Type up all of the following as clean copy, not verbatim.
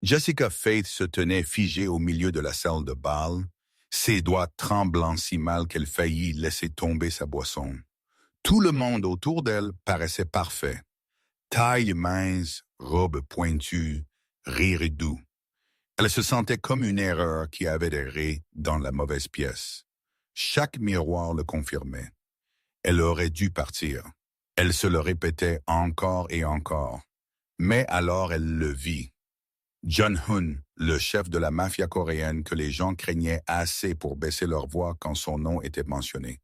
Jessica Faith se tenait figée au milieu de la salle de bal, ses doigts tremblant si mal qu'elle faillit laisser tomber sa boisson. Tout le monde autour d'elle paraissait parfait. Taille mince, robe pointue, rire doux. Elle se sentait comme une erreur qui avait erré dans la mauvaise pièce. Chaque miroir le confirmait. Elle aurait dû partir. Elle se le répétait encore et encore. Mais alors elle le vit. John Hun, le chef de la mafia coréenne que les gens craignaient assez pour baisser leur voix quand son nom était mentionné.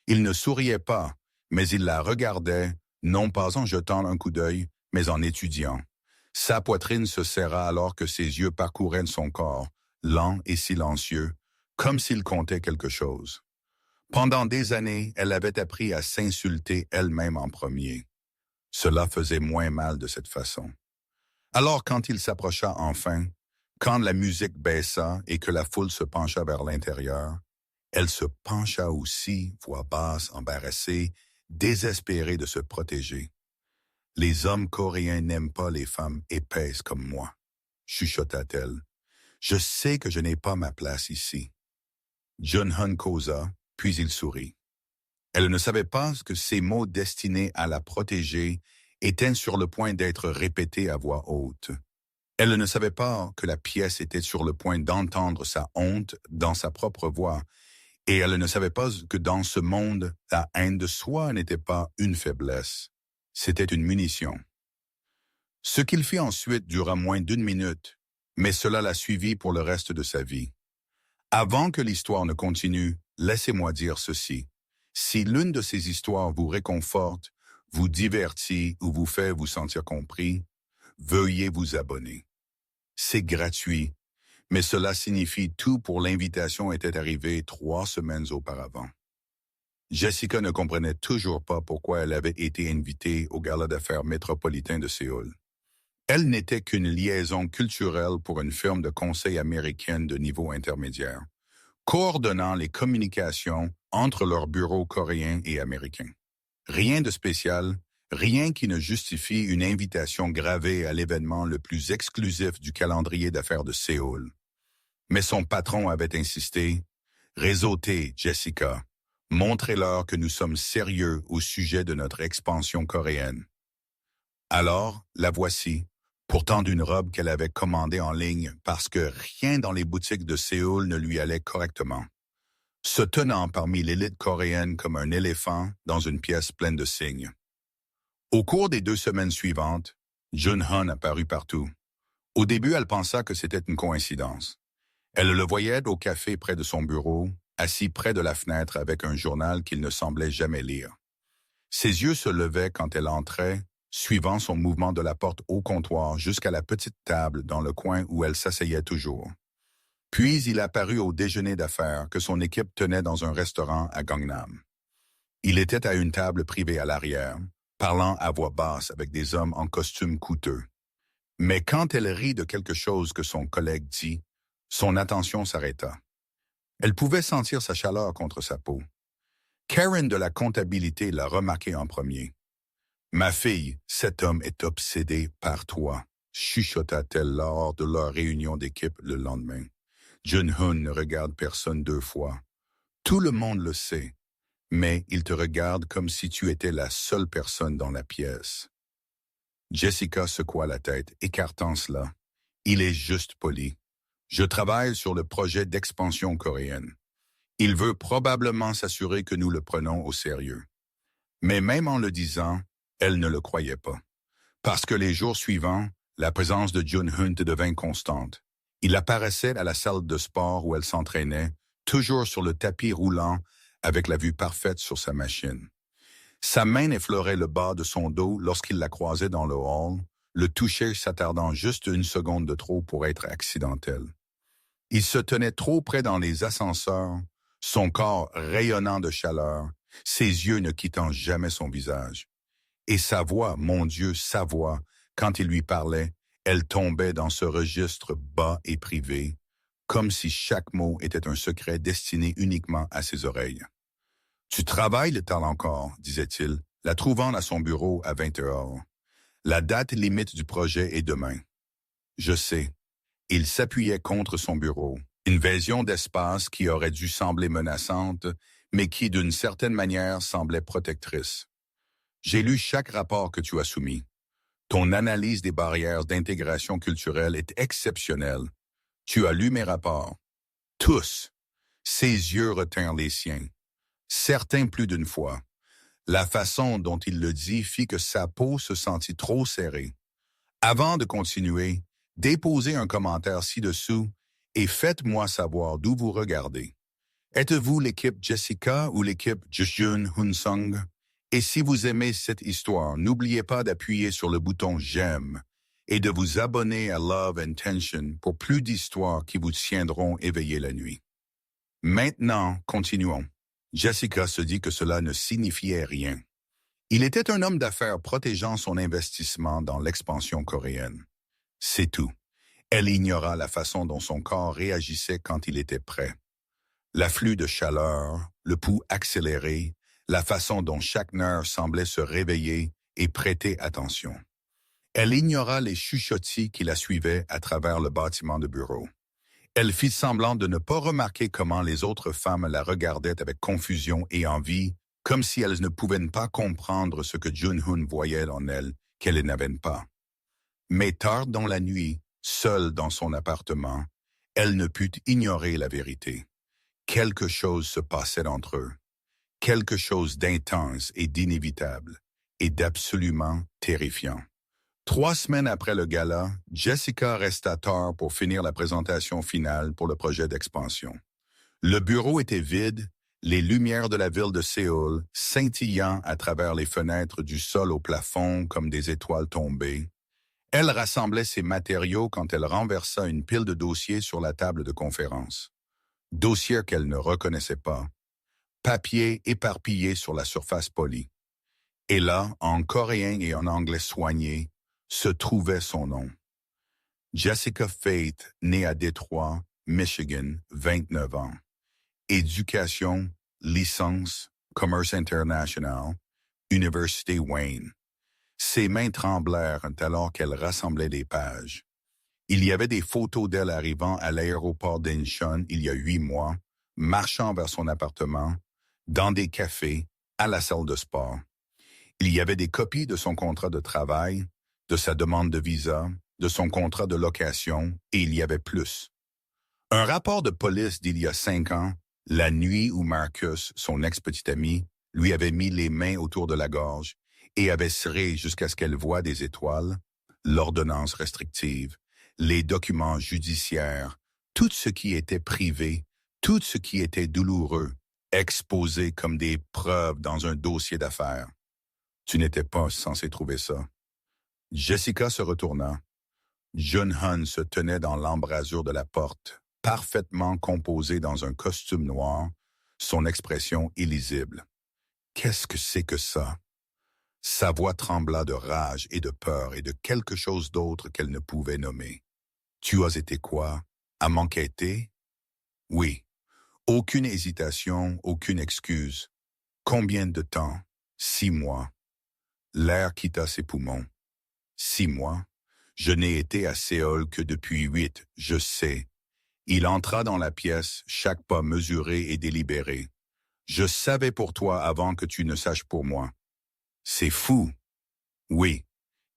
Il ne souriait pas, mais il la regardait, non pas en jetant un coup d'œil, mais en étudiant. Sa poitrine se serra alors que ses yeux parcouraient son corps, lent et silencieux, comme s'il comptait quelque chose. Pendant des années, elle avait appris à s'insulter elle-même en premier. Cela faisait moins mal de cette façon. Alors quand il s'approcha enfin, quand la musique baissa et que la foule se pencha vers l'intérieur, elle se pencha aussi, voix basse, embarrassée, désespérée de se protéger. « Les hommes coréens n'aiment pas les femmes épaisses comme moi », chuchota-t-elle. « Je sais que je n'ai pas ma place ici. » John Hun causa, puis il sourit. Elle ne savait pas que ces mots destinés à la protéger étaient sur le point d'être répétés à voix haute. Elle ne savait pas que la pièce était sur le point d'entendre sa honte dans sa propre voix, et elle ne savait pas que dans ce monde, la haine de soi n'était pas une faiblesse, c'était une munition. Ce qu'il fit ensuite dura moins d'1 minute, mais cela l'a suivi pour le reste de sa vie. Avant que l'histoire ne continue, laissez-moi dire ceci. Si l'une de ces histoires vous réconforte, vous divertit ou vous fait vous sentir compris, veuillez vous abonner. C'est gratuit, mais cela signifie tout pour l'invitation était arrivée 3 semaines auparavant. Jessica ne comprenait toujours pas pourquoi elle avait été invitée au gala d'affaires métropolitain de Séoul. Elle n'était qu'une liaison culturelle pour une firme de conseil américaine de niveau intermédiaire, coordonnant les communications entre leurs bureaux coréens et américains. Rien de spécial, rien qui ne justifie une invitation gravée à l'événement le plus exclusif du calendrier d'affaires de Séoul. Mais son patron avait insisté. « Réseautez, Jessica. Montrez-leur que nous sommes sérieux au sujet de notre expansion coréenne. » Alors, la voici, pourtant d'une robe qu'elle avait commandée en ligne parce que rien dans les boutiques de Séoul ne lui allait correctement. Se tenant parmi l'élite coréenne comme un éléphant dans une pièce pleine de signes. Au cours des 2 semaines suivantes, Jun Hun apparut partout. Au début, elle pensa que c'était une coïncidence. Elle le voyait au café près de son bureau, assis près de la fenêtre avec un journal qu'il ne semblait jamais lire. Ses yeux se levaient quand elle entrait, suivant son mouvement de la porte au comptoir jusqu'à la petite table dans le coin où elle s'asseyait toujours. Puis il apparut au déjeuner d'affaires que son équipe tenait dans un restaurant à Gangnam. Il était à une table privée à l'arrière, parlant à voix basse avec des hommes en costume coûteux. Mais quand elle rit de quelque chose que son collègue dit, son attention s'arrêta. Elle pouvait sentir sa chaleur contre sa peau. Karen de la comptabilité l'a remarqué en premier. « Ma fille, cet homme est obsédé par toi », chuchota-t-elle lors de leur réunion d'équipe le lendemain. Jun Hun ne regarde personne 2 fois. Tout le monde le sait, mais il te regarde comme si tu étais la seule personne dans la pièce. Jessica secoua la tête, écartant cela. Il est juste poli. Je travaille sur le projet d'expansion coréenne. Il veut probablement s'assurer que nous le prenons au sérieux. Mais même en le disant, elle ne le croyait pas. Parce que les jours suivants, la présence de Jun Hun devint constante. Il apparaissait à la salle de sport où elle s'entraînait, toujours sur le tapis roulant, avec la vue parfaite sur sa machine. Sa main effleurait le bas de son dos lorsqu'il la croisait dans le hall, le toucher s'attardant juste 1 seconde de trop pour être accidentel. Il se tenait trop près dans les ascenseurs, son corps rayonnant de chaleur, ses yeux ne quittant jamais son visage. Et sa voix, mon Dieu, sa voix, quand il lui parlait, elle tombait dans ce registre bas et privé, comme si chaque mot était un secret destiné uniquement à ses oreilles. « Tu travailles le temps encore », disait-il, la trouvant à son bureau à 20 heures. « La date limite du projet est demain. »« Je sais. Il s'appuyait contre son bureau. Une vision d'espace qui aurait dû sembler menaçante, mais qui, d'une certaine manière, semblait protectrice. J'ai lu chaque rapport que tu as soumis. Ton analyse des barrières d'intégration culturelle est exceptionnelle. Tu as lu mes rapports. Tous. Ses yeux retinrent les siens. Certains plus d'une fois. La façon dont il le dit fit que sa peau se sentit trop serrée. Avant de continuer, déposez un commentaire ci-dessous et faites-moi savoir d'où vous regardez. Êtes-vous l'équipe Jessica ou l'équipe Jejun Hunsung? Et si vous aimez cette histoire, n'oubliez pas d'appuyer sur le bouton J'aime et de vous abonner à Love and Tension pour plus d'histoires qui vous tiendront éveillés la nuit. Maintenant, continuons. Jessica se dit que cela ne signifiait rien. Il était un homme d'affaires protégeant son investissement dans l'expansion coréenne. C'est tout. Elle ignora la façon dont son corps réagissait quand il était prêt. L'afflux de chaleur, le pouls accéléré, la façon dont chaque nerf semblait se réveiller et prêter attention. Elle ignora les chuchotis qui la suivaient à travers le bâtiment de bureau. Elle fit semblant de ne pas remarquer comment les autres femmes la regardaient avec confusion et envie, comme si elles ne pouvaient pas comprendre ce que Jun-Hun voyait en elle, qu'elle n'avait pas. Mais tard dans la nuit, seule dans son appartement, elle ne put ignorer la vérité. Quelque chose se passait entre eux. Quelque chose d'intense et d'inévitable, et d'absolument terrifiant. 3 semaines après le gala, Jessica resta tard pour finir la présentation finale pour le projet d'expansion. Le bureau était vide, les lumières de la ville de Séoul scintillant à travers les fenêtres du sol au plafond comme des étoiles tombées. Elle rassemblait ses matériaux quand elle renversa une pile de dossiers sur la table de conférence. Dossiers qu'elle ne reconnaissait pas. Papier éparpillé sur la surface polie. Et là, en coréen et en anglais soigné, se trouvait son nom. Jessica Faith, née à Détroit, Michigan, 29 ans. Éducation, licence, commerce international, Université Wayne. Ses mains tremblèrent alors qu'elle rassemblait les pages. Il y avait des photos d'elle arrivant à l'aéroport d'Incheon il y a 8 mois, marchant vers son appartement, dans des cafés, à la salle de sport. Il y avait des copies de son contrat de travail, de sa demande de visa, de son contrat de location, et il y avait plus. Un rapport de police d'il y a 5 ans, la nuit où Marcus, son ex-petit ami, lui avait mis les mains autour de la gorge et avait serré jusqu'à ce qu'elle voie des étoiles, l'ordonnance restrictive, les documents judiciaires, tout ce qui était privé, tout ce qui était douloureux, exposé comme des preuves dans un dossier d'affaires. Tu n'étais pas censé trouver ça. Jessica se retourna. Jun-Hun se tenait dans l'embrasure de la porte, parfaitement composé dans un costume noir, son expression illisible. Qu'est-ce que c'est que ça? Sa voix trembla de rage et de peur et de quelque chose d'autre qu'elle ne pouvait nommer. Tu as été quoi? À m'enquêter? Oui. Aucune hésitation, aucune excuse. Combien de temps? 6 mois. L'air quitta ses poumons. 6 mois. Je n'ai été à Séoul que depuis 8, je sais. Il entra dans la pièce, chaque pas mesuré et délibéré. Je savais pour toi avant que tu ne saches pour moi. C'est fou. Oui.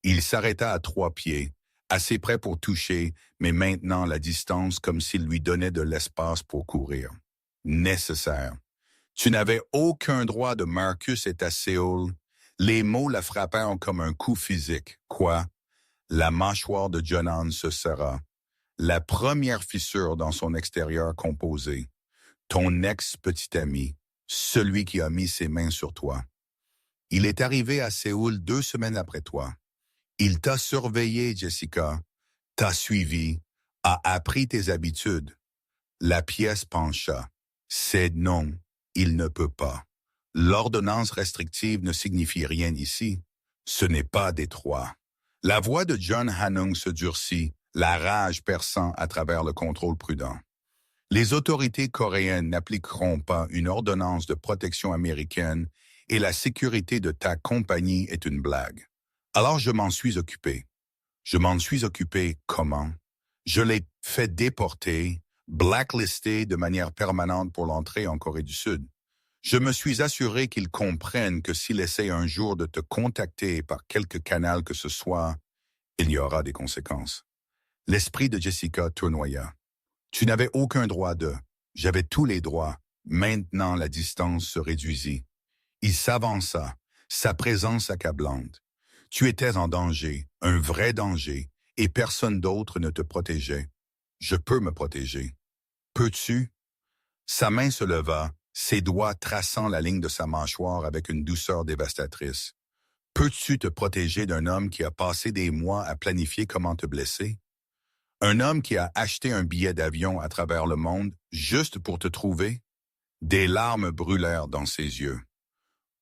Il s'arrêta à 3 pieds, assez près pour toucher, mais maintenant la distance comme s'il lui donnait de l'espace pour courir. Nécessaire. Tu n'avais aucun droit de Marcus est à Séoul. Les mots la frappèrent comme un coup physique. Quoi? La mâchoire de Jun-Hun se serra. La première fissure dans son extérieur composé. Ton ex-petit ami, celui qui a mis ses mains sur toi. Il est arrivé à Séoul 2 semaines après toi. Il t'a surveillé, Jessica, t'a suivi, a appris tes habitudes. La pièce pencha. C'est non, il ne peut pas. L'ordonnance restrictive ne signifie rien ici. Ce n'est pas Détroit. La voix de John Hanung se durcit, la rage perçant à travers le contrôle prudent. Les autorités coréennes n'appliqueront pas une ordonnance de protection américaine et la sécurité de ta compagnie est une blague. Alors je m'en suis occupé. Je m'en suis occupé comment? Je l'ai fait déporter, blacklisté de manière permanente pour l'entrée en Corée du Sud. Je me suis assuré qu'il comprenne que s'il essaie un jour de te contacter par quelque canal que ce soit, il y aura des conséquences. L'esprit de Jessica tournoya. Tu n'avais aucun droit de. J'avais tous les droits. Maintenant, la distance se réduisit. Il s'avança, sa présence accablante. Tu étais en danger, un vrai danger, et personne d'autre ne te protégeait. Je peux me protéger. Peux-tu? Sa main se leva, ses doigts traçant la ligne de sa mâchoire avec une douceur dévastatrice. Peux-tu te protéger d'un homme qui a passé des mois à planifier comment te blesser? Un homme qui a acheté un billet d'avion à travers le monde juste pour te trouver? Des larmes brûlèrent dans ses yeux.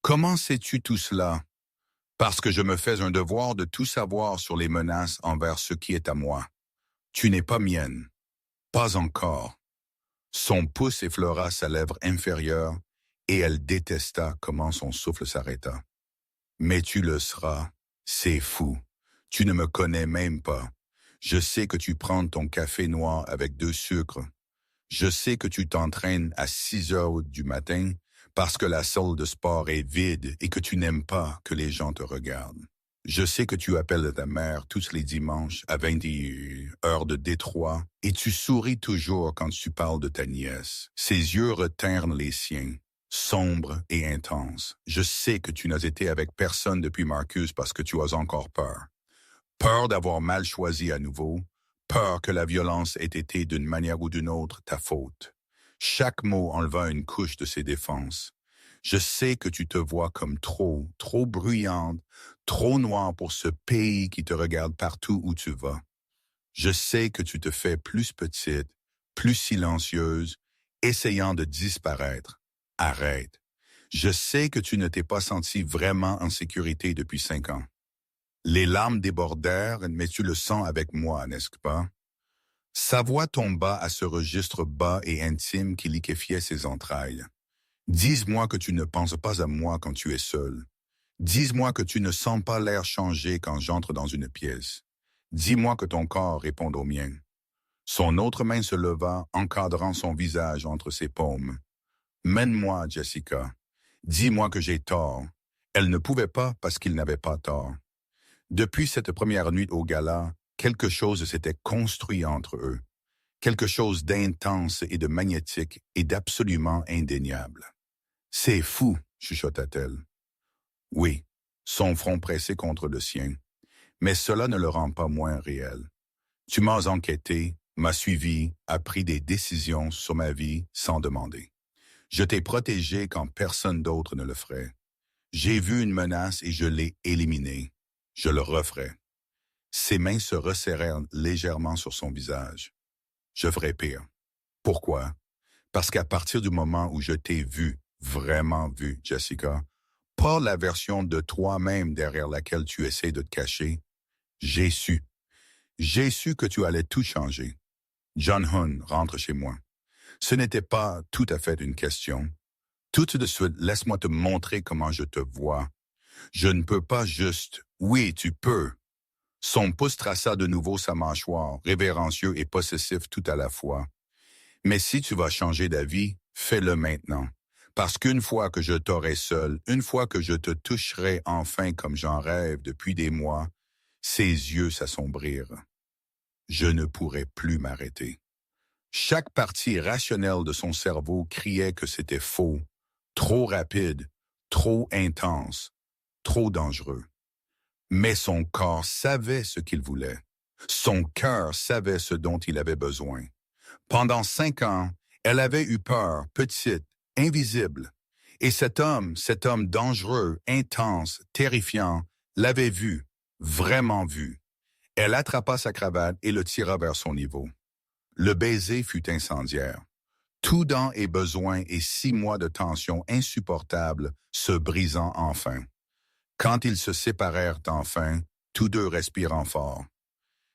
Comment sais-tu tout cela? Parce que je me fais un devoir de tout savoir sur les menaces envers ce qui est à moi. Tu n'es pas mienne. Pas encore. Son pouce effleura sa lèvre inférieure et elle détesta comment son souffle s'arrêta. Mais tu le seras. C'est fou. Tu ne me connais même pas. Je sais que tu prends ton café noir avec 2 sucres. Je sais que tu t'entraînes à 6 heures du matin parce que la salle de sport est vide et que tu n'aimes pas que les gens te regardent. Je sais que tu appelles ta mère tous les dimanches à 21 heures de Détroit et tu souris toujours quand tu parles de ta nièce. Ses yeux retinrent les siens, sombres et intenses. Je sais que tu n'as été avec personne depuis Marcus parce que tu as encore peur. Peur d'avoir mal choisi à nouveau, peur que la violence ait été d'une manière ou d'une autre ta faute. Chaque mot enleva une couche de ses défenses. Je sais que tu te vois comme trop bruyante, trop noire pour ce pays qui te regarde partout où tu vas. Je sais que tu te fais plus petite, plus silencieuse, essayant de disparaître. Arrête. Je sais que tu ne t'es pas sentie vraiment en sécurité depuis 5 ans. Les larmes débordèrent, mais tu le sens avec moi, n'est-ce pas? Sa voix tomba à ce registre bas et intime qui liquéfiait ses entrailles. Dis-moi que tu ne penses pas à moi quand tu es seul. Dis-moi que tu ne sens pas l'air changer quand j'entre dans une pièce. Dis-moi que ton corps répond au mien. Son autre main se leva, encadrant son visage entre ses paumes. Mène-moi, Jessica. Dis-moi que j'ai tort. Elle ne pouvait pas parce qu'il n'avait pas tort. Depuis cette première nuit au gala, quelque chose s'était construit entre eux. Quelque chose d'intense et de magnétique et d'absolument indéniable. C'est fou, chuchota-t-elle. Oui, son front pressé contre le sien. Mais cela ne le rend pas moins réel. Tu m'as enquêté, m'as suivi, as pris des décisions sur ma vie sans demander. Je t'ai protégé quand personne d'autre ne le ferait. J'ai vu une menace et je l'ai éliminée. Je le referai. Ses mains se resserrèrent légèrement sur son visage. Je ferai pire. Pourquoi? Parce qu'à partir du moment où je t'ai vu, vraiment vu, Jessica, pas la version de toi-même derrière laquelle tu essaies de te cacher, j'ai su. J'ai su que tu allais tout changer. John Hun rentre chez moi. Ce n'était pas tout à fait une question. Tout de suite, laisse-moi te montrer comment je te vois. Je ne peux pas juste... Oui, tu peux. Son pouce traça de nouveau sa mâchoire, révérencieux et possessif tout à la fois. Mais si tu vas changer d'avis, fais-le maintenant. Parce qu'une fois que je t'aurai seul, une fois que je te toucherai enfin comme j'en rêve depuis des mois, ses yeux s'assombrirent. Je ne pourrai plus m'arrêter. Chaque partie rationnelle de son cerveau criait que c'était faux, trop rapide, trop intense, trop dangereux. Mais son corps savait ce qu'il voulait. Son cœur savait ce dont il avait besoin. Pendant 5 ans, elle avait eu peur, petite, invisible. Et cet homme dangereux, intense, terrifiant, l'avait vu, vraiment vu. Elle attrapa sa cravate et le tira vers son niveau. Le baiser fut incendiaire. Tout dents et besoin et 6 mois de tension insupportable se brisant enfin. Quand ils se séparèrent enfin, tous deux respirant fort.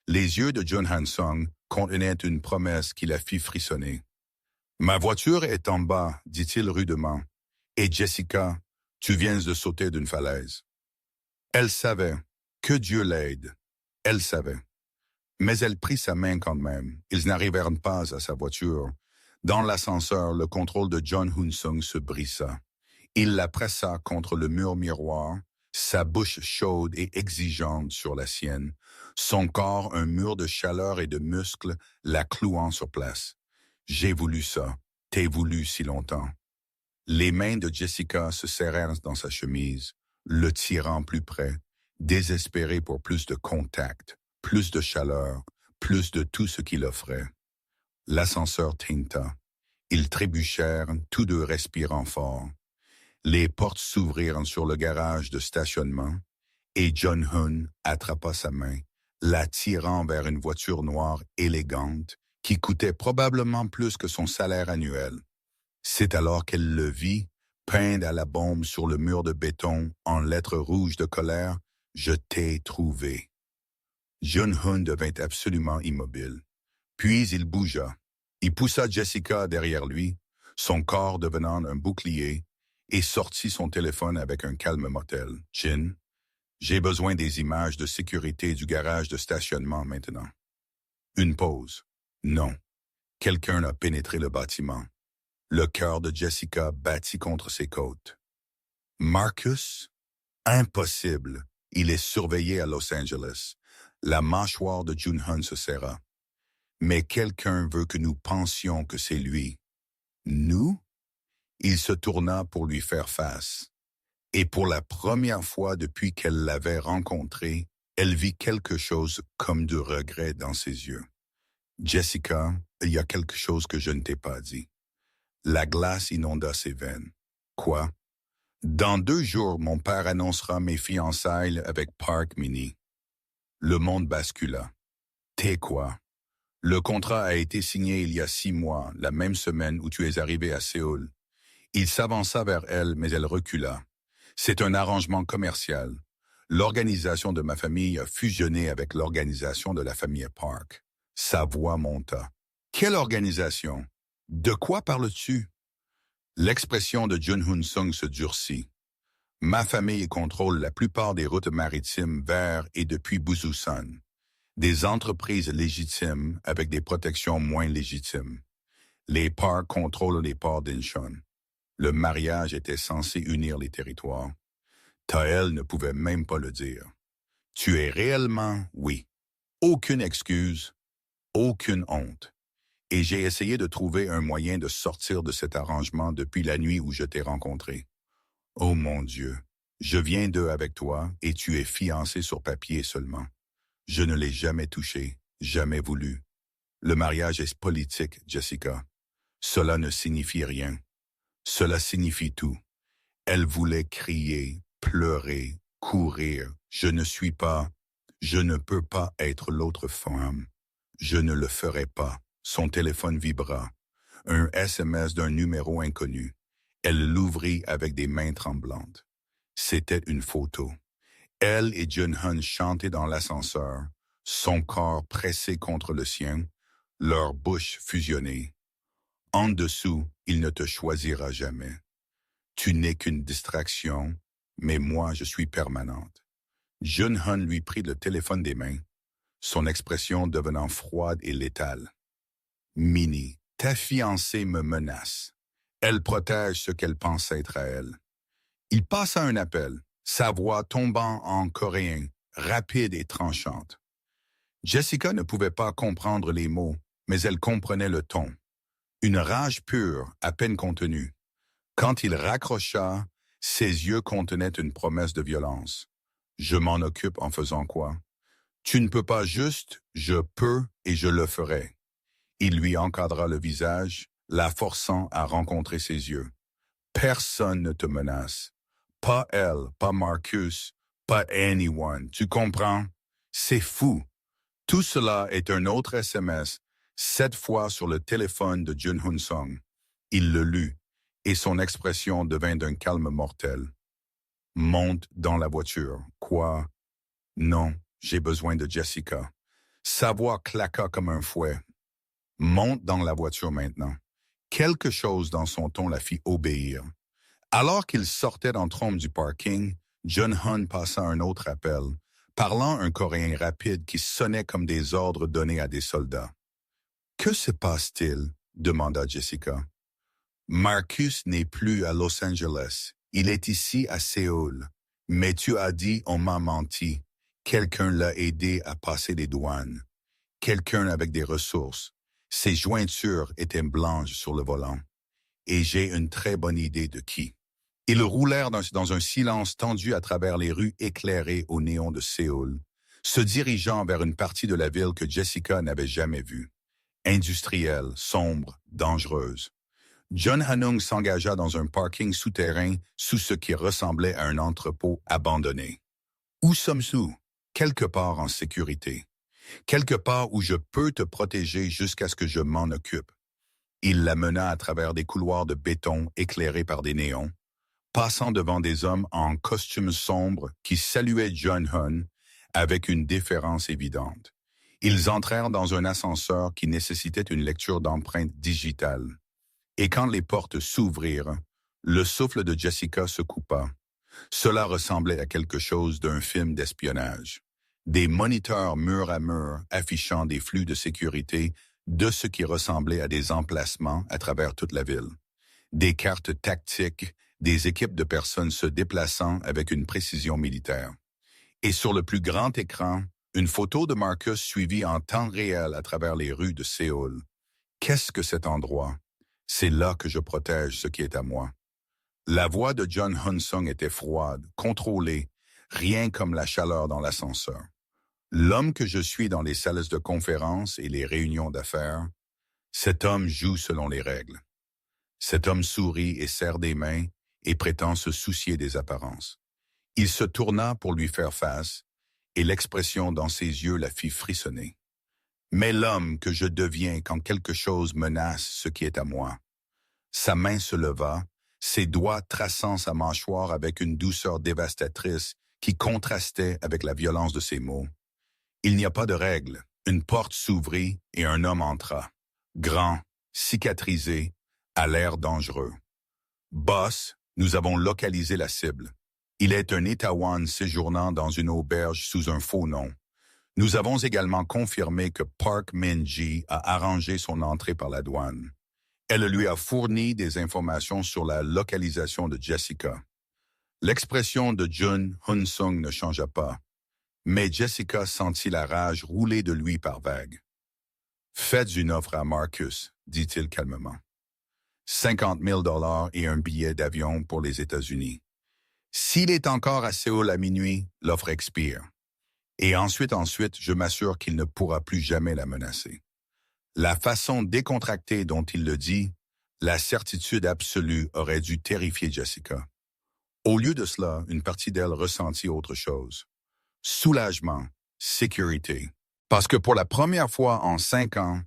Les yeux de Jun Han-sung contenaient une promesse qui la fit frissonner. « Ma voiture est en bas, dit-il rudement. Et Jessica, tu viens de sauter d'une falaise. » Elle savait. Que Dieu l'aide. Elle savait. Mais elle prit sa main quand même. Ils n'arrivèrent pas à sa voiture. Dans l'ascenseur, le contrôle de John Hunsung se brisa. Il la pressa contre le mur miroir, sa bouche chaude et exigeante sur la sienne, son corps un mur de chaleur et de muscles la clouant sur place. J'ai voulu ça, t'ai voulu si longtemps. Les mains de Jessica se serrèrent dans sa chemise, le tirant plus près, désespérée pour plus de contact, plus de chaleur, plus de tout ce qu'il offrait. L'ascenseur tinta. Ils trébuchèrent, tous deux respirant fort. Les portes s'ouvrirent sur le garage de stationnement et John Hun attrapa sa main, la tirant vers une voiture noire élégante qui coûtait probablement plus que son salaire annuel. C'est alors qu'elle le vit, peint à la bombe sur le mur de béton en lettres rouges de colère, « Je t'ai trouvé ». John Hun devint absolument immobile. Puis il bougea. Il poussa Jessica derrière lui, son corps devenant un bouclier, et sortit son téléphone avec un calme mortel. « Jin, j'ai besoin des images de sécurité du garage de stationnement maintenant. » Une pause. Non. Quelqu'un a pénétré le bâtiment. Le cœur de Jessica battit contre ses côtes. Marcus? Impossible. Il est surveillé à Los Angeles. La mâchoire de Jun-hun se serra. Mais quelqu'un veut que nous pensions que c'est lui. Nous? Il se tourna pour lui faire face. Et pour la première fois depuis qu'elle l'avait rencontré, elle vit quelque chose comme de regret dans ses yeux. Jessica, il y a quelque chose que je ne t'ai pas dit. La glace inonda ses veines. Quoi? Dans 2 jours, mon père annoncera mes fiançailles avec Park Mini. Le monde bascula. T'es quoi? Le contrat a été signé il y a 6 mois, la même semaine où tu es arrivé à Séoul. Il s'avança vers elle, mais elle recula. C'est un arrangement commercial. L'organisation de ma famille a fusionné avec l'organisation de la famille Park. Sa voix monta. Quelle organisation? De quoi parles-tu? L'expression de Jun Hun-sung se durcit. Ma famille contrôle la plupart des routes maritimes vers et depuis Busan. Des entreprises légitimes avec des protections moins légitimes. Les Park contrôlent les ports d'Incheon. Le mariage était censé unir les territoires. Tael ne pouvait même pas le dire. Tu es réellement, oui. Aucune excuse, aucune honte. Et j'ai essayé de trouver un moyen de sortir de cet arrangement depuis la nuit où je t'ai rencontré. Oh mon Dieu, je viens d'eux avec toi et tu es fiancé sur papier seulement. Je ne l'ai jamais touché, jamais voulu. Le mariage est politique, Jessica. Cela ne signifie rien. Cela signifie tout. Elle voulait crier, pleurer, courir. Je ne peux pas être l'autre femme. Je ne le ferai pas. Son téléphone vibra. Un SMS d'un numéro inconnu. Elle l'ouvrit avec des mains tremblantes. C'était une photo. Elle et Jun-hun chantaient dans l'ascenseur, son corps pressé contre le sien, leurs bouches fusionnées. En dessous, il ne te choisira jamais. Tu n'es qu'une distraction, mais moi je suis permanente. Jun-hun lui prit le téléphone des mains, son expression devenant froide et létale. Minnie, ta fiancée me menace. Elle protège ce qu'elle pense être à elle. Il passa un appel, sa voix tombant en coréen, rapide et tranchante. Jessica ne pouvait pas comprendre les mots, mais elle comprenait le ton. Une rage pure, à peine contenue. Quand il raccrocha, ses yeux contenaient une promesse de violence. Je m'en occupe en faisant quoi? Tu ne peux pas juste, je peux et je le ferai. Il lui encadra le visage, la forçant à rencontrer ses yeux. Personne ne te menace. Pas elle, pas Marcus, pas anyone. Tu comprends? C'est fou. Tout cela est un autre SMS, cette fois sur le téléphone de Jun Hun-sung. Il le lut, et son expression devint d'un calme mortel. Monte dans la voiture. Quoi? Non, j'ai besoin de Jessica. Sa voix claqua comme un fouet. Monte dans la voiture maintenant. Quelque chose dans son ton la fit obéir. Alors qu'il sortait en trombe du parking, Jun-hun passa un autre appel, parlant un coréen rapide qui sonnait comme des ordres donnés à des soldats. « Que se passe-t-il? » demanda Jessica. « Marcus n'est plus à Los Angeles. Il est ici à Séoul. Mais tu as dit on m'a menti. Quelqu'un l'a aidé à passer les douanes. Quelqu'un avec des ressources. Ses jointures étaient blanches sur le volant. Et j'ai une très bonne idée de qui. » Ils roulèrent dans un silence tendu à travers les rues éclairées au néon de Séoul, se dirigeant vers une partie de la ville que Jessica n'avait jamais vue. Industrielle, sombre, dangereuse. John Hanung s'engagea dans un parking souterrain sous ce qui ressemblait à un entrepôt abandonné. « Où sommes-nous? Quelque part en sécurité. Quelque part où je peux te protéger jusqu'à ce que je m'en occupe. » Il la mena à travers des couloirs de béton éclairés par des néons, passant devant des hommes en costumes sombres qui saluaient John Hun avec une déférence évidente. Ils entrèrent dans un ascenseur qui nécessitait une lecture d'empreintes digitales. Et quand les portes s'ouvrirent, le souffle de Jessica se coupa. Cela ressemblait à quelque chose d'un film d'espionnage. Des moniteurs mur à mur affichant des flux de sécurité de ce qui ressemblait à des emplacements à travers toute la ville. Des cartes tactiques, des équipes de personnes se déplaçant avec une précision militaire. Et sur le plus grand écran, une photo de Marcus suivie en temps réel à travers les rues de Séoul. Qu'est-ce que cet endroit? C'est là que je protège ce qui est à moi. La voix de John Hunsung était froide, contrôlée, rien comme la chaleur dans l'ascenseur. L'homme que je suis dans les salles de conférence et les réunions d'affaires, cet homme joue selon les règles. Cet homme sourit et serre des mains et prétend se soucier des apparences. Il se tourna pour lui faire face, et l'expression dans ses yeux la fit frissonner. Mais l'homme que je deviens quand quelque chose menace ce qui est à moi. Sa main se leva, ses doigts traçant sa mâchoire avec une douceur dévastatrice qui contrastait avec la violence de ses mots. Il n'y a pas de règle. Une porte s'ouvrit et un homme entra. Grand, cicatrisé, à l'air dangereux. « Boss, nous avons localisé la cible. Il est un Étawan séjournant dans une auberge sous un faux nom. Nous avons également confirmé que Park Min-ji a arrangé son entrée par la douane. Elle lui a fourni des informations sur la localisation de Jessica. » L'expression de Jun Hunsung ne changea pas, mais Jessica sentit la rage rouler de lui par vagues. « Faites une offre à Marcus, » dit-il calmement. 50 000 $ et un billet d'avion pour les États-Unis. S'il est encore à Séoul à minuit, l'offre expire. Et ensuite, je m'assure qu'il ne pourra plus jamais la menacer. La façon décontractée dont il le dit, la certitude absolue aurait dû terrifier Jessica. Au lieu de cela, une partie d'elle ressentit autre chose. Soulagement, sécurité. Parce que pour la première fois en 5 ans,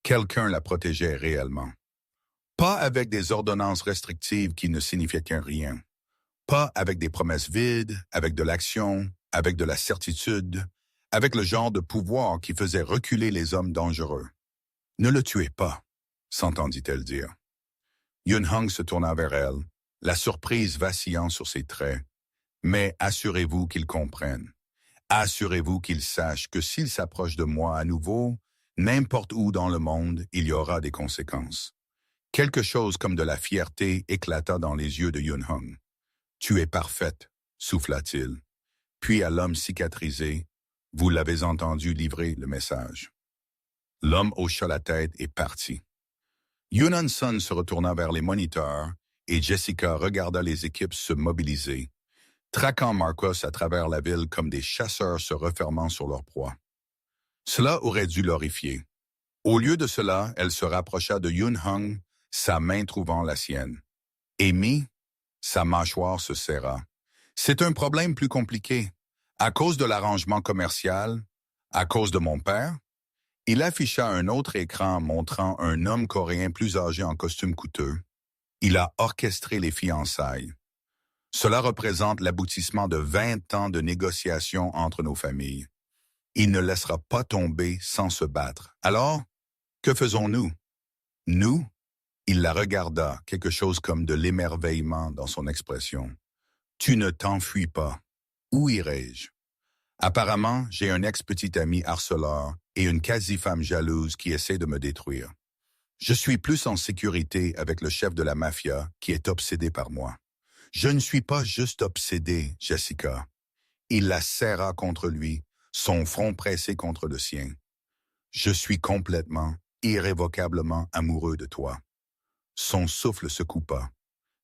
quelqu'un la protégeait réellement. Pas avec des ordonnances restrictives qui ne signifiaient rien. Pas avec des promesses vides, avec de l'action, avec de la certitude, avec le genre de pouvoir qui faisait reculer les hommes dangereux. « Ne le tuez pas », s'entendit-elle dire. Yun-hung se tourna vers elle, la surprise vacillant sur ses traits. « Mais assurez-vous qu'il comprenne. Assurez-vous qu'il sache que s'il s'approche de moi à nouveau, n'importe où dans le monde, il y aura des conséquences. » Quelque chose comme de la fierté éclata dans les yeux de Yun-hung. « Tu es parfaite, » souffla-t-il. Puis à l'homme cicatrisé, « Vous l'avez entendu livrer le message. » L'homme hocha la tête et partit. Yoon-sun se retourna vers les moniteurs et Jessica regarda les équipes se mobiliser, traquant Marcus à travers la ville comme des chasseurs se refermant sur leur proie. Cela aurait dû l'horrifier. Au lieu de cela, elle se rapprocha de Yun-hung, sa main trouvant la sienne. Amy, sa mâchoire se serra. C'est un problème plus compliqué. À cause de l'arrangement commercial, à cause de mon père, il afficha un autre écran montrant un homme coréen plus âgé en costume coûteux. Il a orchestré les fiançailles. Cela représente l'aboutissement de 20 ans de négociations entre nos familles. Il ne laissera pas tomber sans se battre. Alors, que faisons-nous? Nous? Il la regarda, quelque chose comme de l'émerveillement dans son expression. Tu ne t'enfuis pas. Où irai-je? Apparemment, j'ai un ex-petit ami harceleur et une quasi-femme jalouse qui essaie de me détruire. Je suis plus en sécurité avec le chef de la mafia qui est obsédé par moi. Je ne suis pas juste obsédé, Jessica. Il la serra contre lui, son front pressé contre le sien. Je suis complètement, irrévocablement amoureux de toi. Son souffle se coupa.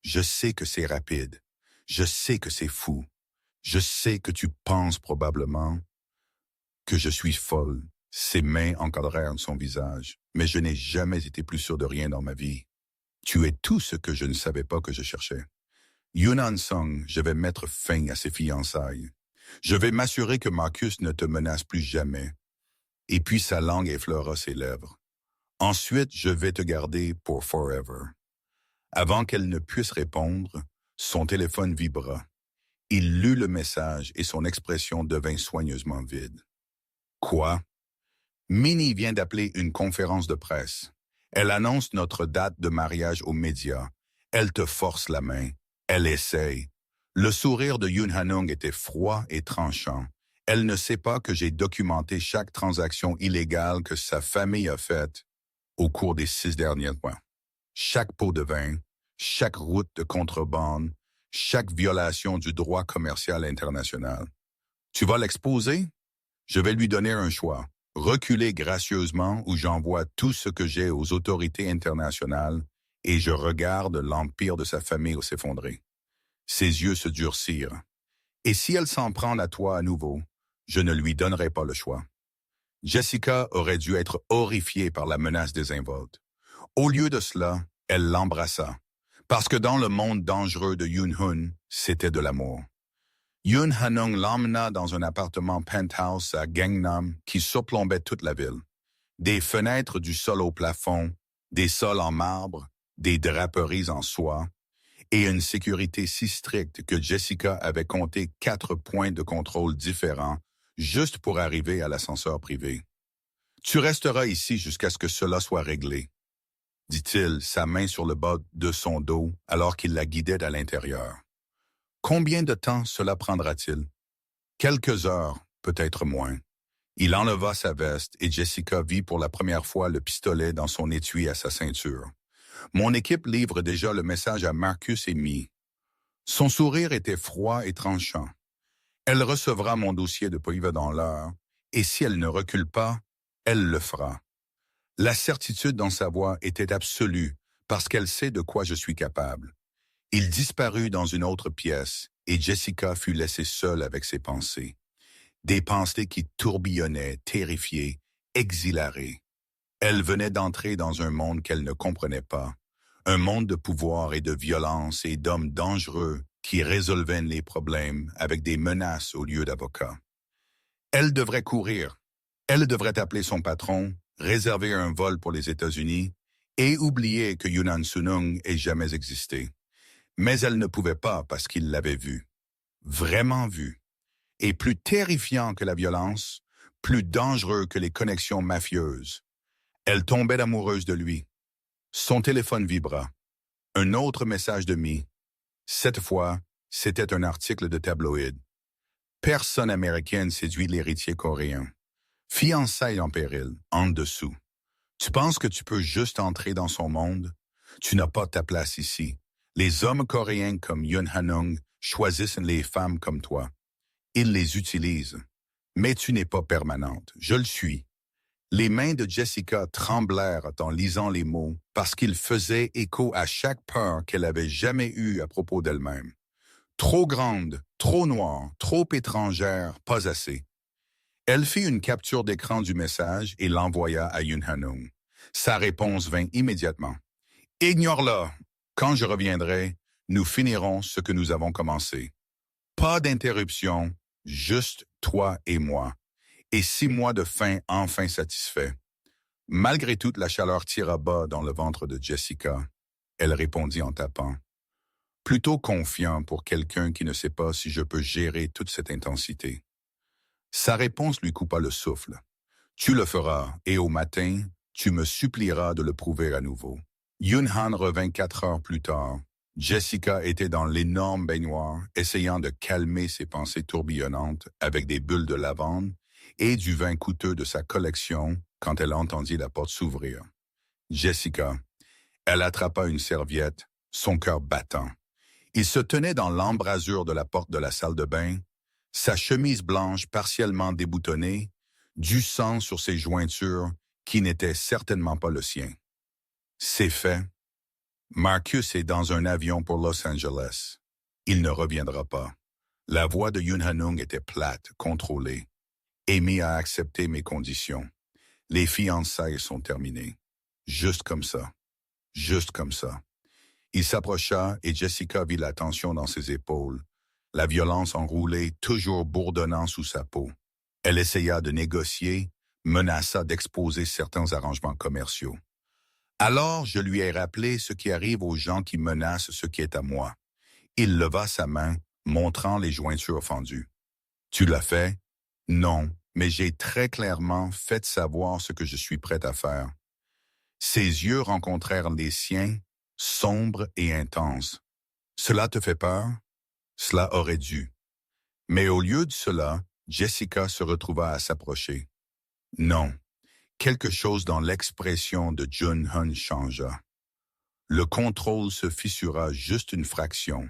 Je sais que c'est rapide. Je sais que c'est fou. Je sais que tu penses probablement que je suis folle. Ses mains encadrèrent son visage, mais je n'ai jamais été plus sûr de rien dans ma vie. Tu es tout ce que je ne savais pas que je cherchais. Yunan Song, je vais mettre fin à ces fiançailles. Je vais m'assurer que Marcus ne te menace plus jamais. Et puis sa langue effleura ses lèvres. Ensuite, je vais te garder pour forever. Avant qu'elle ne puisse répondre, son téléphone vibra. Il lut le message et son expression devint soigneusement vide. Quoi? Minnie vient d'appeler une conférence de presse. Elle annonce notre date de mariage aux médias. Elle te force la main. Elle essaye. Le sourire de Yoon Hanung était froid et tranchant. Elle ne sait pas que j'ai documenté chaque transaction illégale que sa famille a faite au cours des 6 derniers mois. Chaque pot de vin, chaque route de contrebande, chaque violation du droit commercial international. Tu vas l'exposer? Je vais lui donner un choix. Reculer gracieusement ou j'envoie tout ce que j'ai aux autorités internationales et je regarde l'empire de sa famille s'effondrer. Ses yeux se durcirent. Et si elle s'en prend à toi à nouveau, je ne lui donnerai pas le choix. Jessica aurait dû être horrifiée par la menace désinvolte. Au lieu de cela, elle l'embrassa. Parce que dans le monde dangereux de Yoon Hun, c'était de l'amour. Yoon Hanung l'emmena dans un appartement penthouse à Gangnam qui surplombait toute la ville. Des fenêtres du sol au plafond, des sols en marbre, des draperies en soie, et une sécurité si stricte que Jessica avait compté 4 points de contrôle différents juste pour arriver à l'ascenseur privé. « Tu resteras ici jusqu'à ce que cela soit réglé, » dit-il, sa main sur le bas de son dos alors qu'il la guidait à l'intérieur. Combien de temps cela prendra-t-il? Quelques heures, peut-être moins. Il enleva sa veste et Jessica vit pour la première fois le pistolet dans son étui à sa ceinture. Mon équipe livre déjà le message à Marcus et Mie. Son sourire était froid et tranchant. Elle recevra mon dossier de privé dans l'heure, et si elle ne recule pas, elle le fera. La certitude dans sa voix était absolue, parce qu'elle sait de quoi je suis capable. Il disparut dans une autre pièce, et Jessica fut laissée seule avec ses pensées. Des pensées qui tourbillonnaient, terrifiées, exhilarées. Elle venait d'entrer dans un monde qu'elle ne comprenait pas, un monde de pouvoir et de violence et d'hommes dangereux qui résolvaient les problèmes avec des menaces au lieu d'avocats. Elle devrait courir. Elle devrait appeler son patron, réserver un vol pour les États-Unis et oublier que Yunan Sunung ait jamais existé. Mais elle ne pouvait pas parce qu'il l'avait vu. Vraiment vu. Et plus terrifiant que la violence, plus dangereux que les connexions mafieuses. Elle tombait amoureuse de lui. Son téléphone vibra. Un autre message de Mie. Cette fois, c'était un article de tabloïd. Personne américaine séduit l'héritier coréen. Fiançailles en péril, en dessous. Tu penses que tu peux juste entrer dans son monde? Tu n'as pas ta place ici. Les hommes coréens comme Yoon Hanung choisissent les femmes comme toi. Ils les utilisent. Mais tu n'es pas permanente. Je le suis. Les mains de Jessica tremblèrent en lisant les mots parce qu'ils faisaient écho à chaque peur qu'elle avait jamais eue à propos d'elle-même. Trop grande, trop noire, trop étrangère, pas assez. Elle fit une capture d'écran du message et l'envoya à Yoon Hanung. Sa réponse vint immédiatement. « Ignore-la. Quand je reviendrai, nous finirons ce que nous avons commencé. Pas d'interruption, juste toi et moi. Et 6 mois de faim enfin satisfaits. » Malgré toute la chaleur tira bas dans le ventre de Jessica. Elle répondit en tapant. Plutôt confiant pour quelqu'un qui ne sait pas si je peux gérer toute cette intensité. Sa réponse lui coupa le souffle. Tu le feras, et au matin, tu me supplieras de le prouver à nouveau. Yoon Han revint 4 heures plus tard, Jessica était dans l'énorme baignoire, essayant de calmer ses pensées tourbillonnantes avec des bulles de lavande et du vin coûteux de sa collection quand elle entendit la porte s'ouvrir. Jessica, elle attrapa une serviette, son cœur battant. Il se tenait dans l'embrasure de la porte de la salle de bain, sa chemise blanche partiellement déboutonnée, du sang sur ses jointures qui n'était certainement pas le sien. C'est fait. Marcus est dans un avion pour Los Angeles. Il ne reviendra pas. La voix de Yoon Hanung était plate, contrôlée. Amy a accepté mes conditions. Les fiançailles sont terminées. Juste comme ça. Juste comme ça. Il s'approcha et Jessica vit la tension dans ses épaules, la violence enroulée toujours bourdonnant sous sa peau. Elle essaya de négocier, menaça d'exposer certains arrangements commerciaux. Alors je lui ai rappelé ce qui arrive aux gens qui menacent ce qui est à moi. Il leva sa main, montrant les jointures fendues. Tu l'as fait? Non, mais j'ai très clairement fait savoir ce que je suis prêt à faire. Ses yeux rencontrèrent les siens, sombres et intenses. Cela te fait peur? Cela aurait dû. Mais au lieu de cela, Jessica se retrouva à s'approcher. Non, quelque chose dans l'expression de Jun Hun changea. Le contrôle se fissura juste une fraction.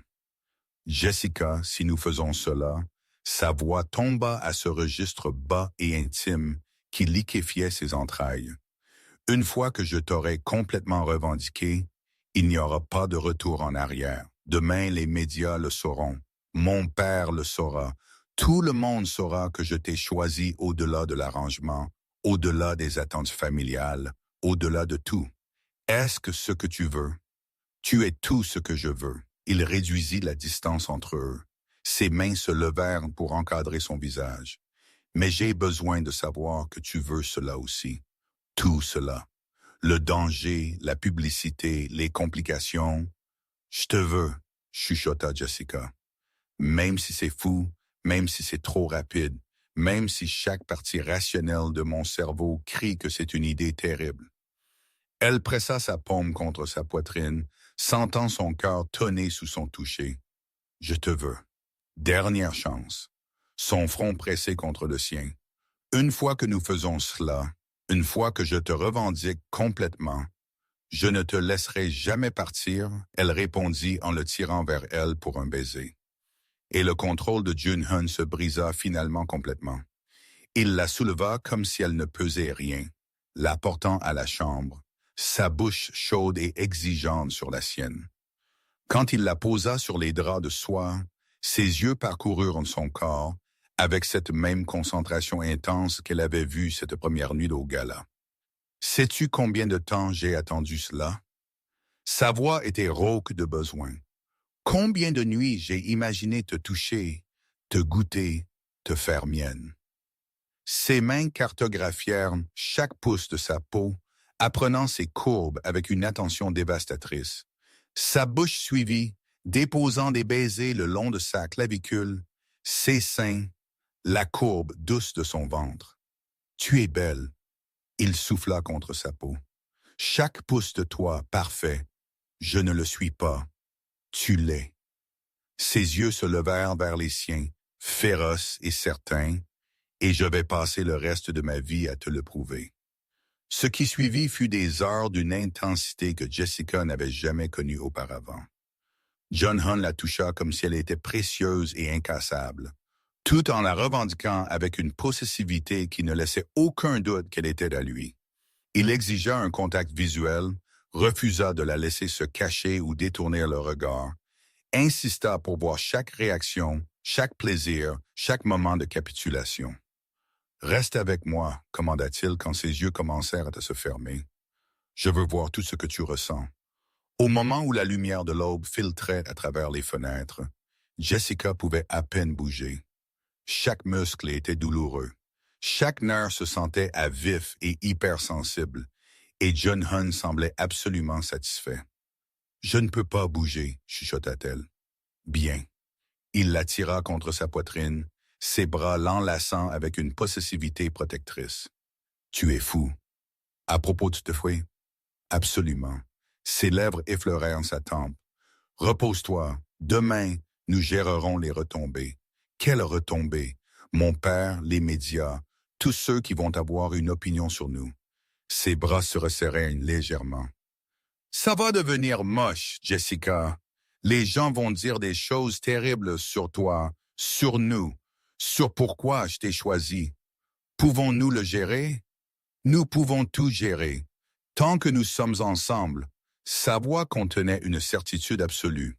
Jessica, si nous faisons cela, sa voix tomba à ce registre bas et intime qui liquéfiait ses entrailles. Une fois que je t'aurai complètement revendiqué, il n'y aura pas de retour en arrière. Demain, les médias le sauront. Mon père le saura. Tout le monde saura que je t'ai choisi au-delà de l'arrangement, au-delà des attentes familiales, au-delà de tout. Est-ce que ce que tu veux? Tu es tout ce que je veux. Il réduisit la distance entre eux. Ses mains se levèrent pour encadrer son visage. Mais j'ai besoin de savoir que tu veux cela aussi. Tout cela. Le danger, la publicité, les complications. Je te veux, chuchota Jessica. Même si c'est fou, même si c'est trop rapide, même si chaque partie rationnelle de mon cerveau crie que c'est une idée terrible. Elle pressa sa paume contre sa poitrine, sentant son cœur tonner sous son toucher. Je te veux. Dernière chance. Son front pressé contre le sien. Une fois que nous faisons cela, une fois que je te revendique complètement, je ne te laisserai jamais partir, elle répondit en le tirant vers elle pour un baiser. Et le contrôle de Jun Hun se brisa finalement complètement. Il la souleva comme si elle ne pesait rien, la portant à la chambre, sa bouche chaude et exigeante sur la sienne. Quand il la posa sur les draps de soie, ses yeux parcoururent son corps, avec cette même concentration intense qu'elle avait vue cette première nuit au gala. Sais-tu combien de temps j'ai attendu cela? Sa voix était rauque de besoin. Combien de nuits j'ai imaginé te toucher, te goûter, te faire mienne. Ses mains cartographièrent chaque pouce de sa peau, apprenant ses courbes avec une attention dévastatrice. Sa bouche suivit, déposant des baisers le long de sa clavicule, ses seins, la courbe douce de son ventre. Tu es belle. Il souffla contre sa peau. Chaque pouce de toi, parfait. Je ne le suis pas. Tu l'es. Ses yeux se levèrent vers les siens, féroces et certains, et je vais passer le reste de ma vie à te le prouver. Ce qui suivit fut des heures d'une intensité que Jessica n'avait jamais connue auparavant. Jun Hun la toucha comme si elle était précieuse et incassable, tout en la revendiquant avec une possessivité qui ne laissait aucun doute qu'elle était à lui. Il exigea un contact visuel, refusa de la laisser se cacher ou détourner le regard, insista pour voir chaque réaction, chaque plaisir, chaque moment de capitulation. « Reste avec moi », commanda-t-il quand ses yeux commencèrent à se fermer. « Je veux voir tout ce que tu ressens. » Au moment où la lumière de l'aube filtrait à travers les fenêtres, Jessica pouvait à peine bouger. Chaque muscle était douloureux. Chaque nerf se sentait à vif et hypersensible, et Jun Hun semblait absolument satisfait. « Je ne peux pas bouger », chuchota-t-elle. « Bien. » Il la tira contre sa poitrine, ses bras l'enlaçant avec une possessivité protectrice. « Tu es fou. » « À propos de te fouet? » « Absolument. » Ses lèvres effleurèrent sa tempe. Repose-toi. Demain, nous gérerons les retombées. Quelles retombées? Mon père, les médias, tous ceux qui vont avoir une opinion sur nous. Ses bras se resserraient légèrement. Ça va devenir moche, Jessica. Les gens vont dire des choses terribles sur toi, sur nous, sur pourquoi je t'ai choisi. Pouvons-nous le gérer? Nous pouvons tout gérer. Tant que nous sommes ensemble, sa voix contenait une certitude absolue.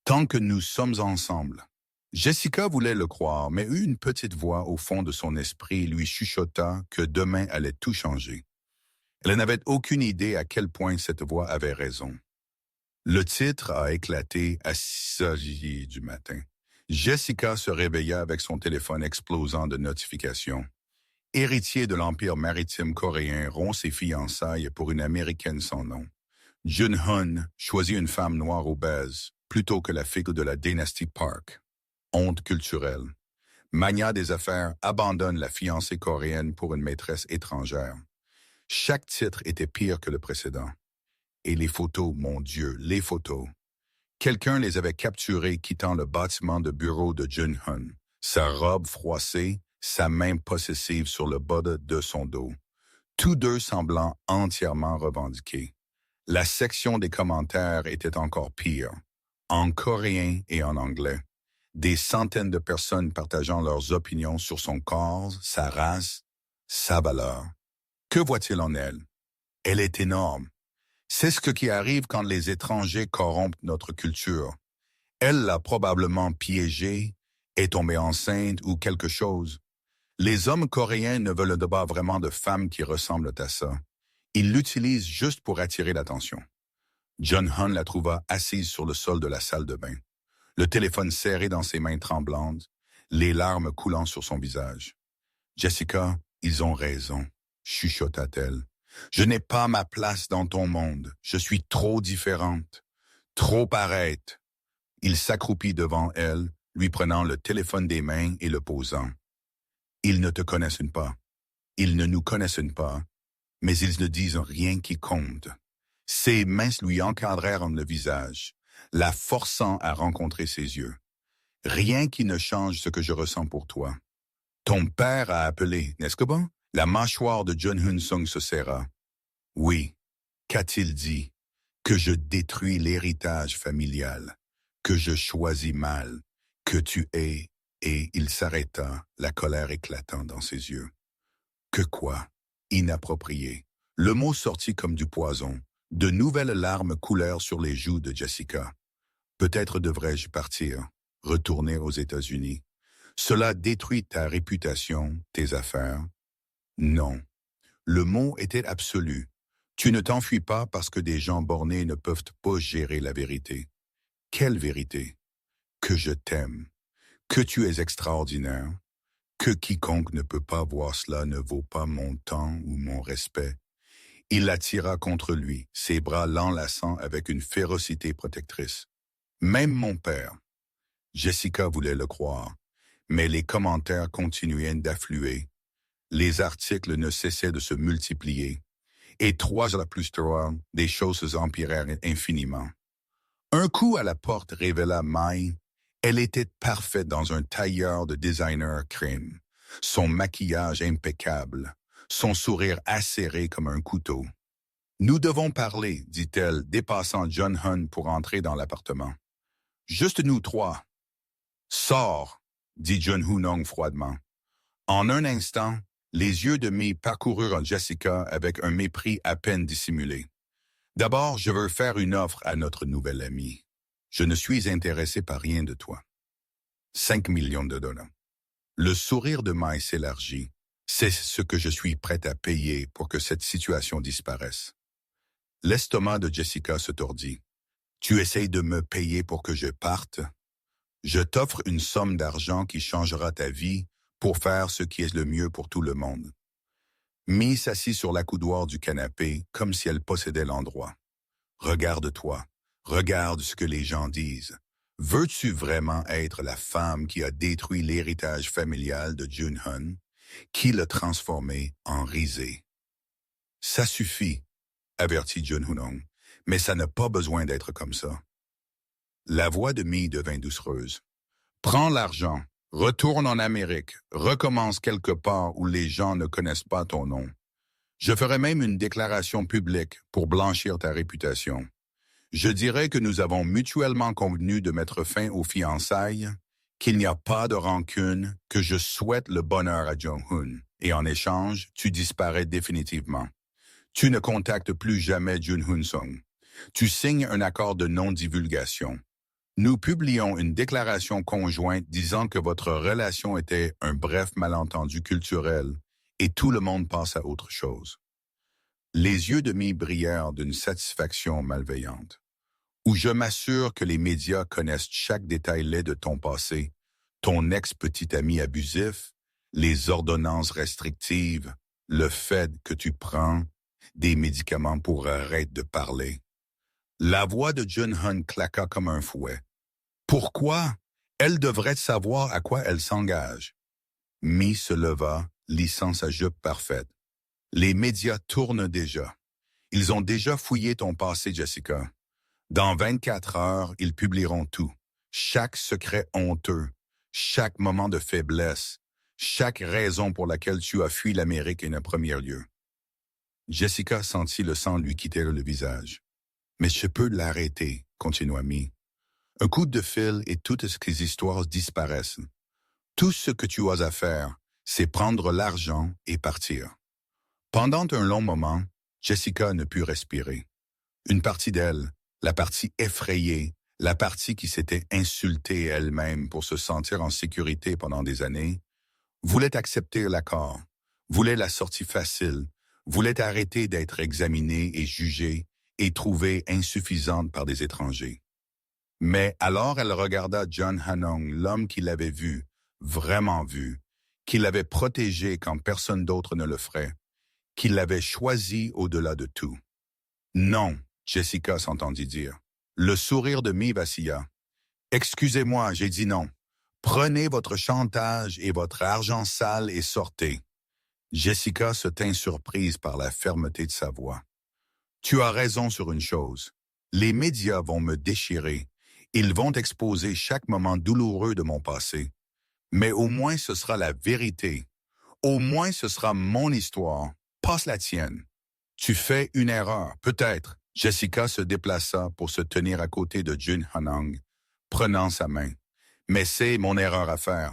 Tant que nous sommes ensemble. Jessica voulait le croire, mais une petite voix au fond de son esprit lui chuchota que demain allait tout changer. Elle n'avait aucune idée à quel point cette voix avait raison. Le titre a éclaté à 6 heures du matin. Jessica se réveilla avec son téléphone explosant de notifications. Héritier de l'Empire maritime coréen, rompt ses fiançailles pour une Américaine sans nom. Jun-hun choisit une femme noire obèse plutôt que la figure de la dynastie Park. Honte culturelle. Mania des affaires abandonne la fiancée coréenne pour une maîtresse étrangère. Chaque titre était pire que le précédent. Et les photos, mon Dieu, les photos. Quelqu'un les avait capturées quittant le bâtiment de bureau de Jun-hun, sa robe froissée, sa main possessive sur le bas de son dos. Tous deux semblant entièrement revendiqués. La section des commentaires était encore pire. En coréen et en anglais. Des centaines de personnes partageant leurs opinions sur son corps, sa race, sa valeur. Que voit-il en elle? Elle est énorme. C'est ce qui arrive quand les étrangers corrompent notre culture. Elle l'a probablement piégée, est tombée enceinte ou quelque chose. Les hommes coréens ne veulent pas vraiment de femmes qui ressemblent à ça. Ils l'utilisent juste pour attirer l'attention. Jun-hun la trouva assise sur le sol de la salle de bain, le téléphone serré dans ses mains tremblantes, les larmes coulant sur son visage. « Jessica, ils ont raison, » chuchota-t-elle. « Je n'ai pas ma place dans ton monde. Je suis trop différente, trop paraître. » Il s'accroupit devant elle, lui prenant le téléphone des mains et le posant. « Ils ne te connaissent pas. Ils ne nous connaissent pas, mais ils ne disent rien qui compte. » Ses mains lui encadrèrent le visage, la forçant à rencontrer ses yeux. « Rien qui ne change ce que je ressens pour toi. » Ton père a appelé, n'est-ce que bon? La mâchoire de Jun-hun Sung se serra. « Oui. Qu'a-t-il dit? Que je détruis l'héritage familial, que je choisis mal, que tu es... » Et il s'arrêta, la colère éclatant dans ses yeux. « Que quoi? Inapproprié. » Le mot sortit comme du poison. De nouvelles larmes coulèrent sur les joues de Jessica. « Peut-être devrais-je partir, retourner aux États-Unis. Cela détruit ta réputation, tes affaires. » Non. Le mot était absolu. Tu ne t'enfuis pas parce que des gens bornés ne peuvent pas gérer la vérité. Quelle vérité? Que je t'aime, que tu es extraordinaire, que quiconque ne peut pas voir cela ne vaut pas mon temps ou mon respect. Il la tira contre lui, ses bras l'enlaçant avec une férocité protectrice. Même mon père. Jessica voulait le croire, mais les commentaires continuaient d'affluer. Les articles ne cessaient de se multiplier. Et 3 heures plus tard, des choses empirèrent infiniment. Un coup à la porte révéla Mai. Elle était parfaite dans un tailleur de designer crème, son maquillage impeccable, son sourire acéré comme un couteau. « Nous devons parler, » dit-elle, dépassant Jun-hun pour entrer dans l'appartement. « Juste nous trois. »« Sors, » dit Jun-hun froidement. En un instant, les yeux de Mai parcoururent Jessica avec un mépris à peine dissimulé. « D'abord, je veux faire une offre à notre nouvelle amie. Je ne suis intéressé par rien de toi. 5 millions de dollars. » Le sourire de Mai s'élargit. « C'est ce que je suis prête à payer pour que cette situation disparaisse. » L'estomac de Jessica se tordit. « Tu essayes de me payer pour que je parte? Je t'offre une somme d'argent qui changera ta vie pour faire ce qui est le mieux pour tout le monde. » Mai s'assit sur l'accoudoir du canapé comme si elle possédait l'endroit. « Regarde-toi. Regarde ce que les gens disent. Veux-tu vraiment être la femme qui a détruit l'héritage familial de Jun-hun, qui l'a transformé en risée? »« Ça suffit, » avertit Jun-hun, « mais ça n'a pas besoin d'être comme ça. » La voix de Mie devint doucereuse. Prends l'argent, retourne en Amérique, recommence quelque part où les gens ne connaissent pas ton nom. Je ferai même une déclaration publique pour blanchir ta réputation. Je dirais que nous avons mutuellement convenu de mettre fin aux fiançailles, qu'il n'y a pas de rancune, que je souhaite le bonheur à Jung-hoon, et en échange, tu disparais définitivement. Tu ne contactes plus jamais Jun-hoon Sung. Tu signes un accord de non-divulgation. Nous publions une déclaration conjointe disant que votre relation était un bref malentendu culturel et tout le monde passe à autre chose. Les yeux de Mie brillèrent d'une satisfaction malveillante. Où je m'assure que les médias connaissent chaque détail laid de ton passé, ton ex-petit ami abusif, les ordonnances restrictives, le fait que tu prends des médicaments pour arrêter de parler. La voix de Jun-hoon claqua comme un fouet. Pourquoi? Elle devrait savoir à quoi elle s'engage. Mie se leva, lissant sa jupe parfaite. Les médias tournent déjà. Ils ont déjà fouillé ton passé, Jessica. Dans 24 heures, ils publieront tout. Chaque secret honteux, chaque moment de faiblesse, chaque raison pour laquelle tu as fui l'Amérique en premier lieu. Jessica sentit le sang lui quitter le visage. Mais je peux l'arrêter, continua Mie. Un coup de fil et toutes ces histoires disparaissent. Tout ce que tu as à faire, c'est prendre l'argent et partir. Pendant un long moment, Jessica ne put respirer. Une partie d'elle, la partie effrayée, la partie qui s'était insultée elle-même pour se sentir en sécurité pendant des années, voulait accepter l'accord, voulait la sortie facile, voulait arrêter d'être examinée et jugée et trouvée insuffisante par des étrangers. Mais alors elle regarda John Hanong, l'homme qui l'avait vu, vraiment vu, qui l'avait protégé quand personne d'autre ne le ferait, qui l'avait choisi au-delà de tout. Non, Jessica s'entendit dire. Le sourire de Mie vacilla. Excusez-moi, j'ai dit non. Prenez votre chantage et votre argent sale et sortez. Jessica se tint surprise par la fermeté de sa voix. Tu as raison sur une chose. Les médias vont me déchirer. Ils vont exposer chaque moment douloureux de mon passé. Mais au moins ce sera la vérité. Au moins ce sera mon histoire, pas la tienne. Tu fais une erreur, peut-être. Jessica se déplaça pour se tenir à côté de Jun Hanong, prenant sa main. Mais c'est mon erreur à faire.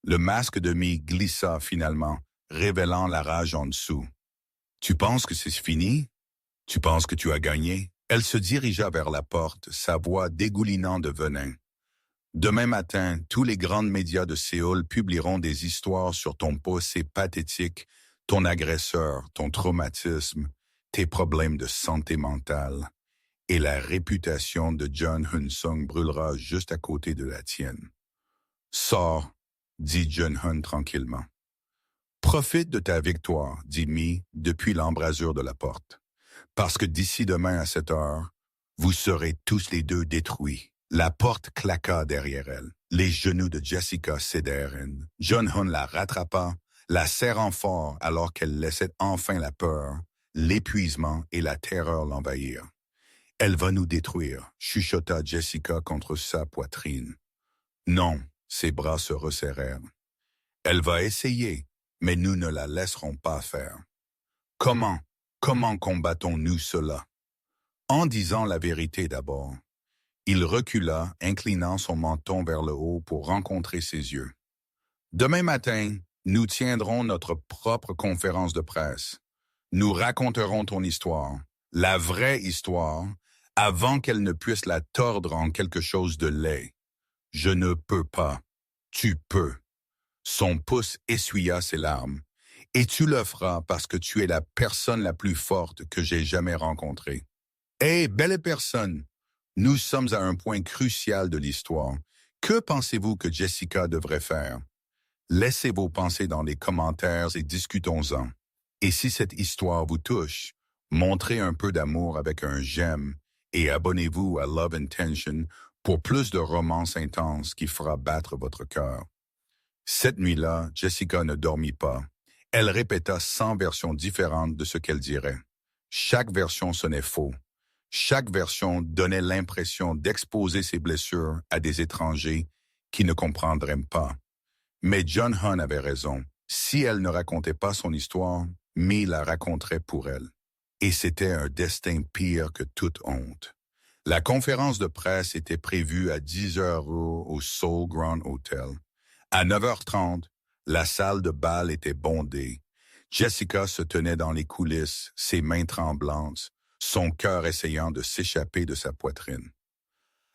Le masque de Mie glissa finalement, révélant la rage en dessous. Tu penses que c'est fini? Tu penses que tu as gagné? Elle se dirigea vers la porte, sa voix dégoulinant de venin. Demain matin, tous les grands médias de Séoul publieront des histoires sur ton passé pathétique, ton agresseur, ton traumatisme, tes problèmes de santé mentale. Et la réputation de Jun-hoon Sung brûlera juste à côté de la tienne. Sors, dit Jun-hoon tranquillement. Profite de ta victoire, dit Mie depuis l'embrasure de la porte. Parce que d'ici demain à 7 heures, vous serez tous les deux détruits. La porte claqua derrière elle. Les genoux de Jessica cédèrent. Jun-hoon la rattrapa, la serrant fort alors qu'elle laissait enfin la peur, l'épuisement et la terreur l'envahir. Elle va nous détruire, chuchota Jessica contre sa poitrine. Non, ses bras se resserrèrent. Elle va essayer, mais nous ne la laisserons pas faire. Comment combattons-nous cela? En disant la vérité d'abord. Il recula, inclinant son menton vers le haut pour rencontrer ses yeux. Demain matin, nous tiendrons notre propre conférence de presse. Nous raconterons ton histoire, la vraie histoire, avant qu'elle ne puisse la tordre en quelque chose de laid. Je ne peux pas. Tu peux. Son pouce essuya ses larmes. Et tu le feras parce que tu es la personne la plus forte que j'ai jamais rencontrée. Hé, belle personne! Nous sommes à un point crucial de l'histoire. Que pensez-vous que Jessica devrait faire? Laissez vos pensées dans les commentaires et discutons-en. Et si cette histoire vous touche, montrez un peu d'amour avec un j'aime et abonnez-vous à Love Intention pour plus de romances intenses qui fera battre votre cœur. Cette nuit-là, Jessica ne dormit pas. Elle répéta 100 versions différentes de ce qu'elle dirait. Chaque version sonnait faux. Chaque version donnait l'impression d'exposer ses blessures à des étrangers qui ne comprendraient pas. Mais John Hunt avait raison. Si elle ne racontait pas son histoire, Mee la raconterait pour elle. Et c'était un destin pire que toute honte. La conférence de presse était prévue à 10 heures au Seoul Grand Hotel. À 9h30, la salle de bal était bondée. Jessica se tenait dans les coulisses, ses mains tremblantes, son cœur essayant de s'échapper de sa poitrine.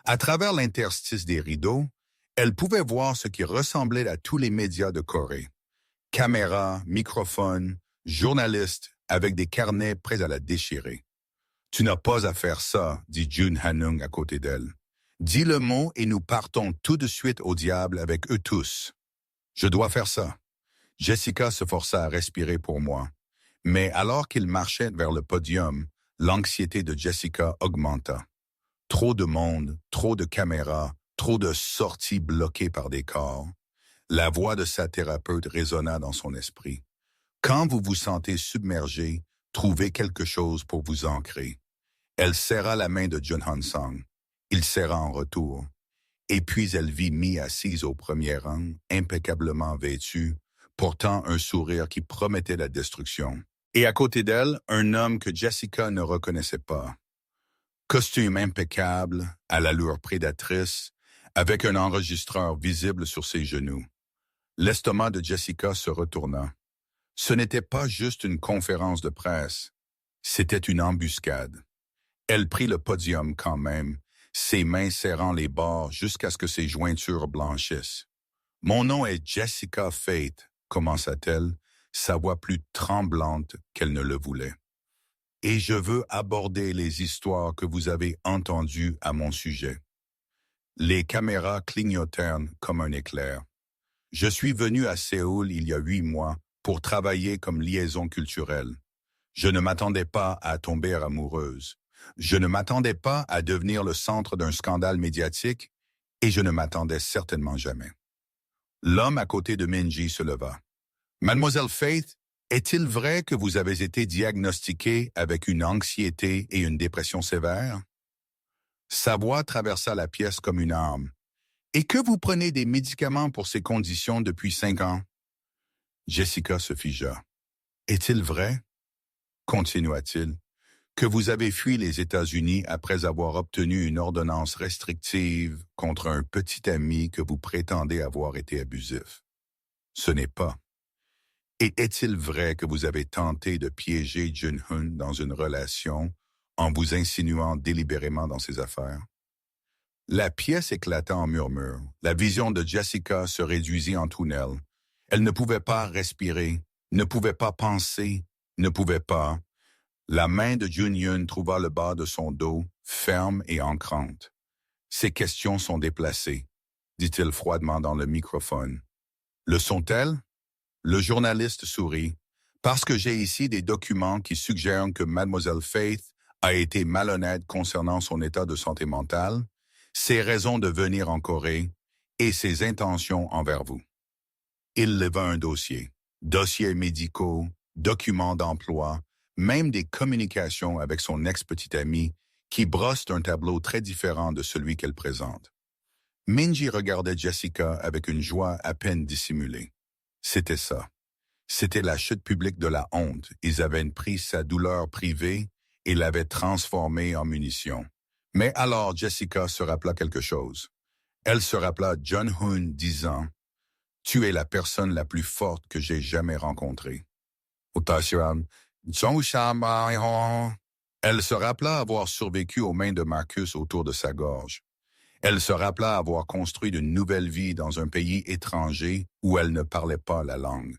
À travers l'interstice des rideaux, elle pouvait voir ce qui ressemblait à tous les médias de Corée. Caméras, microphones, journalistes avec des carnets prêts à la déchirer. « Tu n'as pas à faire ça, dit Jun Hanung à côté d'elle. Dis le mot et nous partons tout de suite au diable avec eux tous. Je dois faire ça. Jessica se força à respirer pour moi. Mais alors qu'il marchait vers le podium, l'anxiété de Jessica augmenta. Trop de monde, trop de caméras, trop de sorties bloquées par des corps. La voix de sa thérapeute résonna dans son esprit. Quand vous vous sentez submergé, trouvez quelque chose pour vous ancrer. Elle serra la main de Jun Han-sung. Il serra en retour. Et puis elle vit Mee assise au premier rang, impeccablement vêtue, portant un sourire qui promettait la destruction. Et à côté d'elle, un homme que Jessica ne reconnaissait pas. Costume impeccable, à l'allure prédatrice, avec un enregistreur visible sur ses genoux. L'estomac de Jessica se retourna. Ce n'était pas juste une conférence de presse, c'était une embuscade. Elle prit le podium quand même, ses mains serrant les bords jusqu'à ce que ses jointures blanchissent. « Mon nom est Jessica Fate », commença-t-elle, sa voix plus tremblante qu'elle ne le voulait. « Et je veux aborder les histoires que vous avez entendues à mon sujet. » Les caméras clignotèrent comme un éclair. Je suis venu à Séoul il y a 8 mois pour travailler comme liaison culturelle. Je ne m'attendais pas à tomber amoureuse. Je ne m'attendais pas à devenir le centre d'un scandale médiatique et je ne m'attendais certainement jamais. L'homme à côté de Minji se leva. « Mademoiselle Faith, est-il vrai que vous avez été diagnostiquée avec une anxiété et une dépression sévère? » Sa voix traversa la pièce comme une arme. « Et que vous prenez des médicaments pour ces conditions depuis 5 ans? » Jessica se figea. « Est-il vrai? » continua-t-il, « que vous avez fui les États-Unis après avoir obtenu une ordonnance restrictive contre un petit ami que vous prétendez avoir été abusif? Ce n'est pas. Et est-il vrai que vous avez tenté de piéger Jun-hun dans une relation en vous insinuant délibérément dans ses affaires? » La pièce éclata en murmures. La vision de Jessica se réduisit en tunnel. Elle ne pouvait pas respirer, ne pouvait pas penser, ne pouvait pas. La main de Jun-hyun trouva le bas de son dos, ferme et ancrante. « Ces questions sont déplacées, » dit-il froidement dans le microphone. « Le sont-elles? » Le journaliste sourit. « Parce que j'ai ici des documents qui suggèrent que Mademoiselle Faith a été malhonnête concernant son état de santé mentale, ses raisons de venir en Corée et ses intentions envers vous. » Il leva un dossier. Dossiers médicaux, documents d'emploi, même des communications avec son ex-petite amie qui brossent un tableau très différent de celui qu'elle présente. Minji regardait Jessica avec une joie à peine dissimulée. C'était ça. C'était la chute publique de la honte. Ils avaient pris sa douleur privée et l'avaient transformée en munition. Mais alors Jessica se rappela quelque chose. Elle se rappela Jun-hun disant « Tu es la personne la plus forte que j'ai jamais rencontrée. » Elle se rappela avoir survécu aux mains de Marcus autour de sa gorge. Elle se rappela avoir construit une nouvelle vie dans un pays étranger où elle ne parlait pas la langue.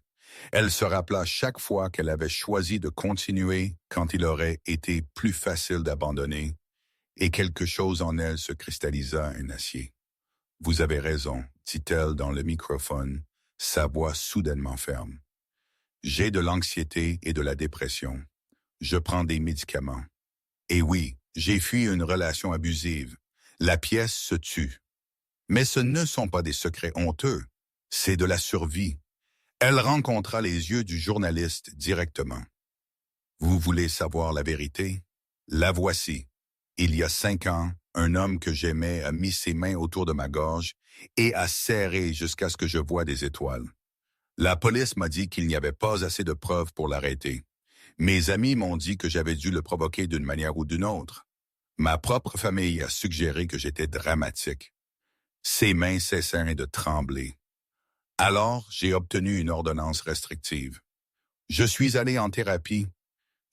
Elle se rappela chaque fois qu'elle avait choisi de continuer quand il aurait été plus facile d'abandonner, et quelque chose en elle se cristallisa en acier. « Vous avez raison, » dit-elle dans le microphone, sa voix soudainement ferme. « J'ai de l'anxiété et de la dépression. Je prends des médicaments. Et oui, j'ai fui une relation abusive. La pièce se tue. Mais ce ne sont pas des secrets honteux, c'est de la survie. » Elle rencontra les yeux du journaliste directement. « Vous voulez savoir la vérité? La voici. Il y a 5 ans, un homme que j'aimais a mis ses mains autour de ma gorge et a serré jusqu'à ce que je voie des étoiles. La police m'a dit qu'il n'y avait pas assez de preuves pour l'arrêter. Mes amis m'ont dit que j'avais dû le provoquer d'une manière ou d'une autre. Ma propre famille a suggéré que j'étais dramatique. Ses mains cessèrent de trembler. Alors, j'ai obtenu une ordonnance restrictive. Je suis allé en thérapie.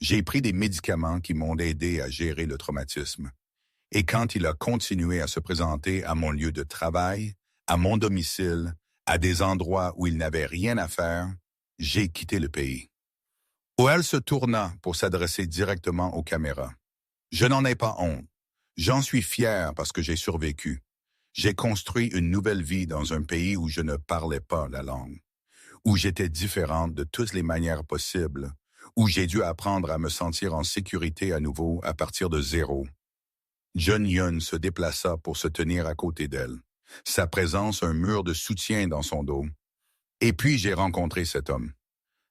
J'ai pris des médicaments qui m'ont aidé à gérer le traumatisme. Et quand il a continué à se présenter à mon lieu de travail, à mon domicile, à des endroits où il n'avait rien à faire, j'ai quitté le pays. Où se tourna pour s'adresser directement aux caméras. Je n'en ai pas honte. J'en suis fier parce que j'ai survécu. J'ai construit une nouvelle vie dans un pays où je ne parlais pas la langue, où j'étais différente de toutes les manières possibles, où j'ai dû apprendre à me sentir en sécurité à nouveau à partir de zéro. Jun-Hyun se déplaça pour se tenir à côté d'elle, sa présence un mur de soutien dans son dos. Et puis j'ai rencontré cet homme.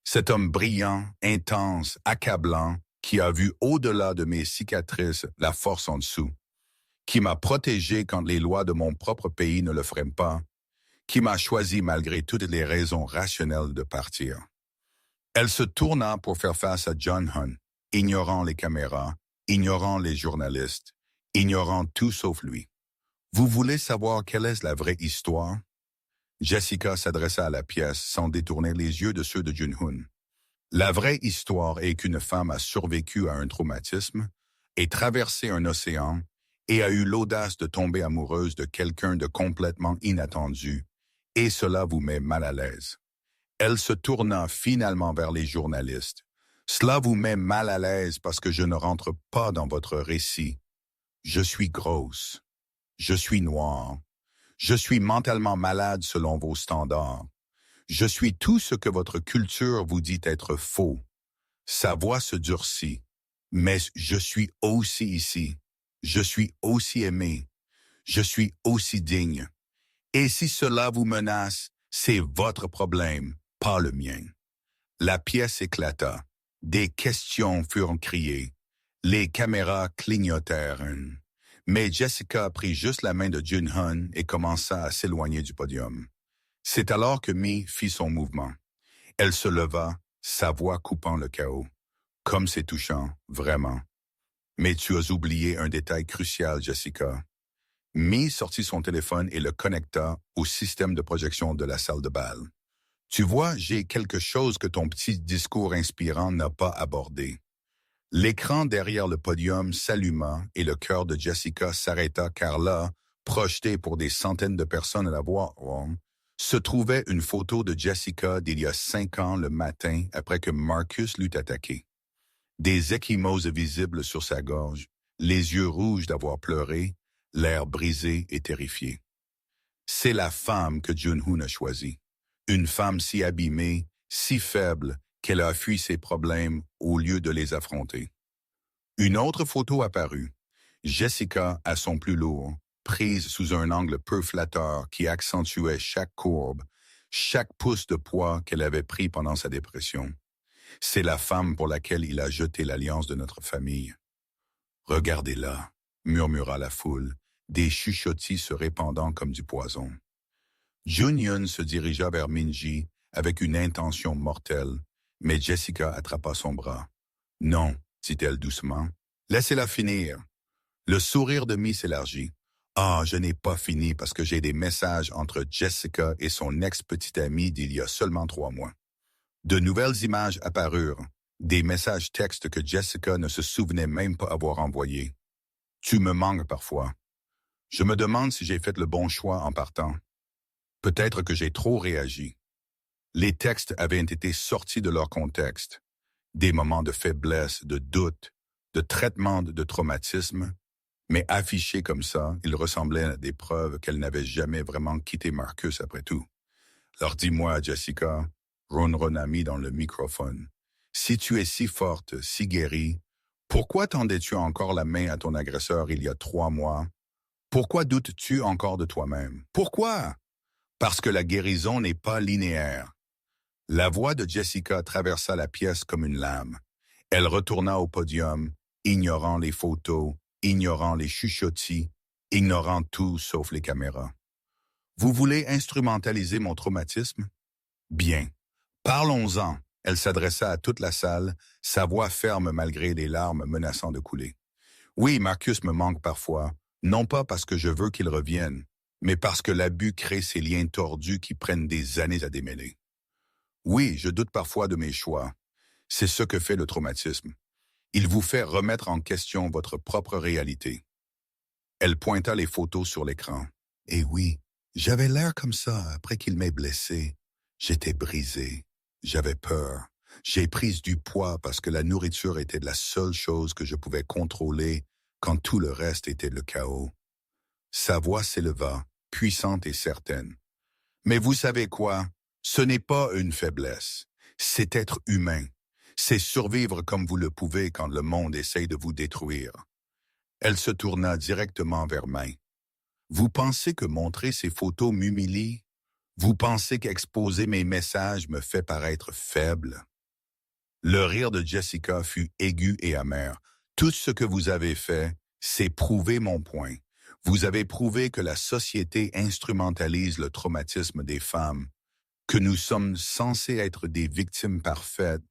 Cet homme brillant, intense, accablant, qui a vu au-delà de mes cicatrices la force en dessous, qui m'a protégé quand les lois de mon propre pays ne le feraient pas, qui m'a choisi malgré toutes les raisons rationnelles de partir. Elle se tourna pour faire face à Jun-Hyun, ignorant les caméras, ignorant les journalistes, ignorant tout sauf lui. Vous voulez savoir quelle est la vraie histoire? Jessica s'adressa à la pièce sans détourner les yeux de ceux de Jun-Hyun. La vraie histoire est qu'une femme a survécu à un traumatisme, et traversé un océan, et a eu l'audace de tomber amoureuse de quelqu'un de complètement inattendu, et cela vous met mal à l'aise. Elle se tourna finalement vers les journalistes. Cela vous met mal à l'aise parce que je ne rentre pas dans votre récit. Je suis grosse. Je suis noire. Je suis mentalement malade selon vos standards. Je suis tout ce que votre culture vous dit être faux. Sa voix se durcit. Mais je suis aussi ici. Je suis aussi aimé. Je suis aussi digne. Et si cela vous menace, c'est votre problème, pas le mien. La pièce éclata. Des questions furent criées. Les caméras clignotèrent. Mais Jessica prit juste la main de Jun-Hyun et commença à s'éloigner du podium. C'est alors que Mi fit son mouvement. Elle se leva, sa voix coupant le chaos. Comme c'est touchant, vraiment. Mais tu as oublié un détail crucial, Jessica. Mi sortit son téléphone et le connecta au système de projection de la salle de bal. Tu vois, j'ai quelque chose que ton petit discours inspirant n'a pas abordé. L'écran derrière le podium s'alluma et le cœur de Jessica s'arrêta car là, projeté pour des centaines de personnes à la voir, se trouvait une photo de Jessica d'il y a 5 ans le matin après que Marcus l'eut attaqué. Des ecchymoses visibles sur sa gorge, les yeux rouges d'avoir pleuré, l'air brisé et terrifié. C'est la femme que Jun-Hyun a choisie. Une femme si abîmée, si faible, qu'elle a fui ses problèmes au lieu de les affronter. Une autre photo apparut. Jessica à son plus lourd, prise sous un angle peu flatteur qui accentuait chaque courbe, chaque pouce de poids qu'elle avait pris pendant sa dépression. C'est la femme pour laquelle il a jeté l'alliance de notre famille. « Regardez-la », murmura la foule, des chuchotis se répandant comme du poison. Jun-Hyun se dirigea vers Min-ji avec une intention mortelle, mais Jessica attrapa son bras. « Non », dit-elle doucement, « laissez-la finir. » Le sourire de Mi s'élargit. « Ah, je n'ai pas fini parce que j'ai des messages entre Jessica et son ex-petite amie d'il y a seulement 3 mois. » De nouvelles images apparurent, des messages textes que Jessica ne se souvenait même pas avoir envoyés. « Tu me manques parfois. Je me demande si j'ai fait le bon choix en partant. Peut-être que j'ai trop réagi. » Les textes avaient été sortis de leur contexte. Des moments de faiblesse, de doute, de traitement de traumatisme, mais affichés comme ça, ils ressemblaient à des preuves qu'elle n'avait jamais vraiment quitté Marcus après tout. « Alors dis-moi, Jessica, » ronronna Mi dans le microphone, « si tu es si forte, si guérie, pourquoi tendais-tu encore la main à ton agresseur il y a 3 mois? Pourquoi doutes-tu encore de toi-même? Pourquoi? Parce que la guérison n'est pas linéaire. » La voix de Jessica traversa la pièce comme une lame. Elle retourna au podium, ignorant les photos, ignorant les chuchotis, ignorant tout sauf les caméras. Vous voulez instrumentaliser mon traumatisme? Bien. Parlons-en. Elle s'adressa à toute la salle, sa voix ferme malgré les larmes menaçant de couler. Oui, Marcus me manque parfois, non pas parce que je veux qu'il revienne, mais parce que l'abus crée ces liens tordus qui prennent des années à démêler. Oui, je doute parfois de mes choix. C'est ce que fait le traumatisme. Il vous fait remettre en question votre propre réalité. Elle pointa les photos sur l'écran. Et oui, j'avais l'air comme ça après qu'il m'ait blessé. J'étais brisé. J'avais peur. J'ai pris du poids parce que la nourriture était la seule chose que je pouvais contrôler quand tout le reste était le chaos. Sa voix s'éleva, puissante et certaine. Mais vous savez quoi? Ce n'est pas une faiblesse. C'est être humain. C'est survivre comme vous le pouvez quand le monde essaye de vous détruire. Elle se tourna directement vers May. Vous pensez que montrer ces photos m'humilie? Vous pensez qu'exposer mes messages me fait paraître faible? Le rire de Jessica fut aigu et amer. Tout ce que vous avez fait, c'est prouver mon point. Vous avez prouvé que la société instrumentalise le traumatisme des femmes, que nous sommes censés être des victimes parfaites,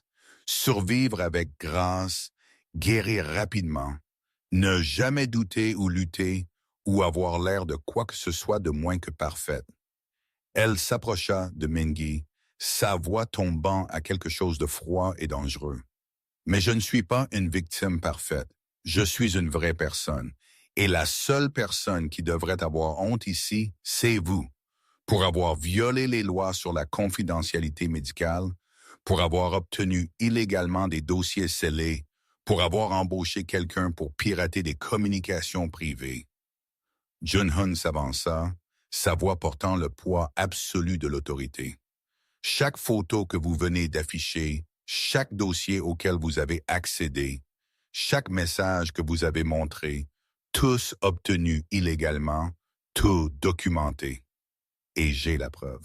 survivre avec grâce, guérir rapidement, ne jamais douter ou lutter ou avoir l'air de quoi que ce soit de moins que parfaite. Elle s'approcha de Mingy, sa voix tombant à quelque chose de froid et dangereux. Mais je ne suis pas une victime parfaite. Je suis une vraie personne. Et la seule personne qui devrait avoir honte ici, c'est vous. Pour avoir violé les lois sur la confidentialité médicale, pour avoir obtenu illégalement des dossiers scellés, pour avoir embauché quelqu'un pour pirater des communications privées. Jun-Hun s'avança, sa voix portant le poids absolu de l'autorité. Chaque photo que vous venez d'afficher, chaque dossier auquel vous avez accédé, chaque message que vous avez montré, tous obtenus illégalement, tout documenté. Et j'ai la preuve.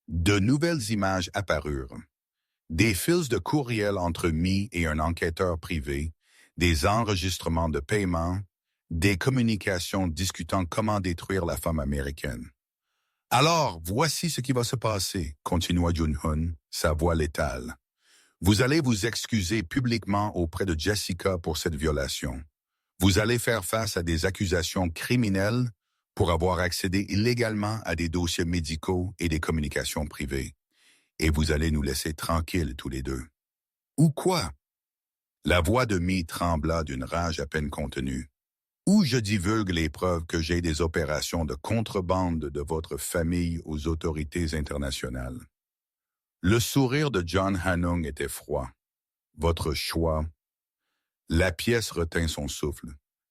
De nouvelles images apparurent. Des fils de courriel entre Me et un enquêteur privé, des enregistrements de paiement, des communications discutant comment détruire la femme américaine. Alors, voici ce qui va se passer, continua Jun-Hun, sa voix létale. Vous allez vous excuser publiquement auprès de Jessica pour cette violation. Vous allez faire face à des accusations criminelles pour avoir accédé illégalement à des dossiers médicaux et des communications privées. Et vous allez nous laisser tranquilles tous les deux. Ou quoi? La voix de Me trembla d'une rage à peine contenue. Ou je divulgue les preuves que j'ai des opérations de contrebande de votre famille aux autorités internationales. Le sourire de John Hanung était froid. Votre choix. La pièce retint son souffle.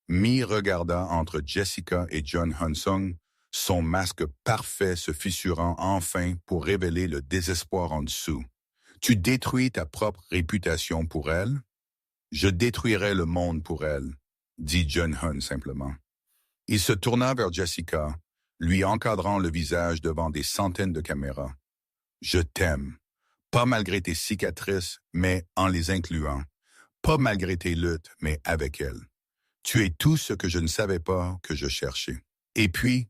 Me regarda entre Jessica et John Hansung, son masque parfait se fissurant enfin pour révéler le désespoir en dessous. Tu détruis ta propre réputation pour elle? Je détruirai le monde pour elle, dit John Hun simplement. Il se tourna vers Jessica, lui encadrant le visage devant des centaines de caméras. Je t'aime, pas malgré tes cicatrices, mais en les incluant. Pas malgré tes luttes, mais avec elles. Tu es tout ce que je ne savais pas que je cherchais. Et puis,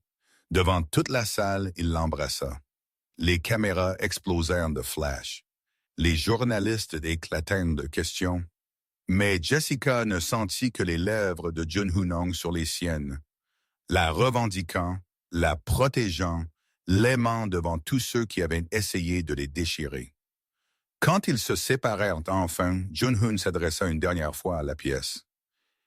devant toute la salle, il l'embrassa. Les caméras explosèrent de flash. Les journalistes éclatèrent de questions. Mais Jessica ne sentit que les lèvres de Jun Hunong sur les siennes, la revendiquant, la protégeant, l'aimant devant tous ceux qui avaient essayé de les déchirer. Quand ils se séparèrent enfin, Jun-Hun s'adressa une dernière fois à la pièce.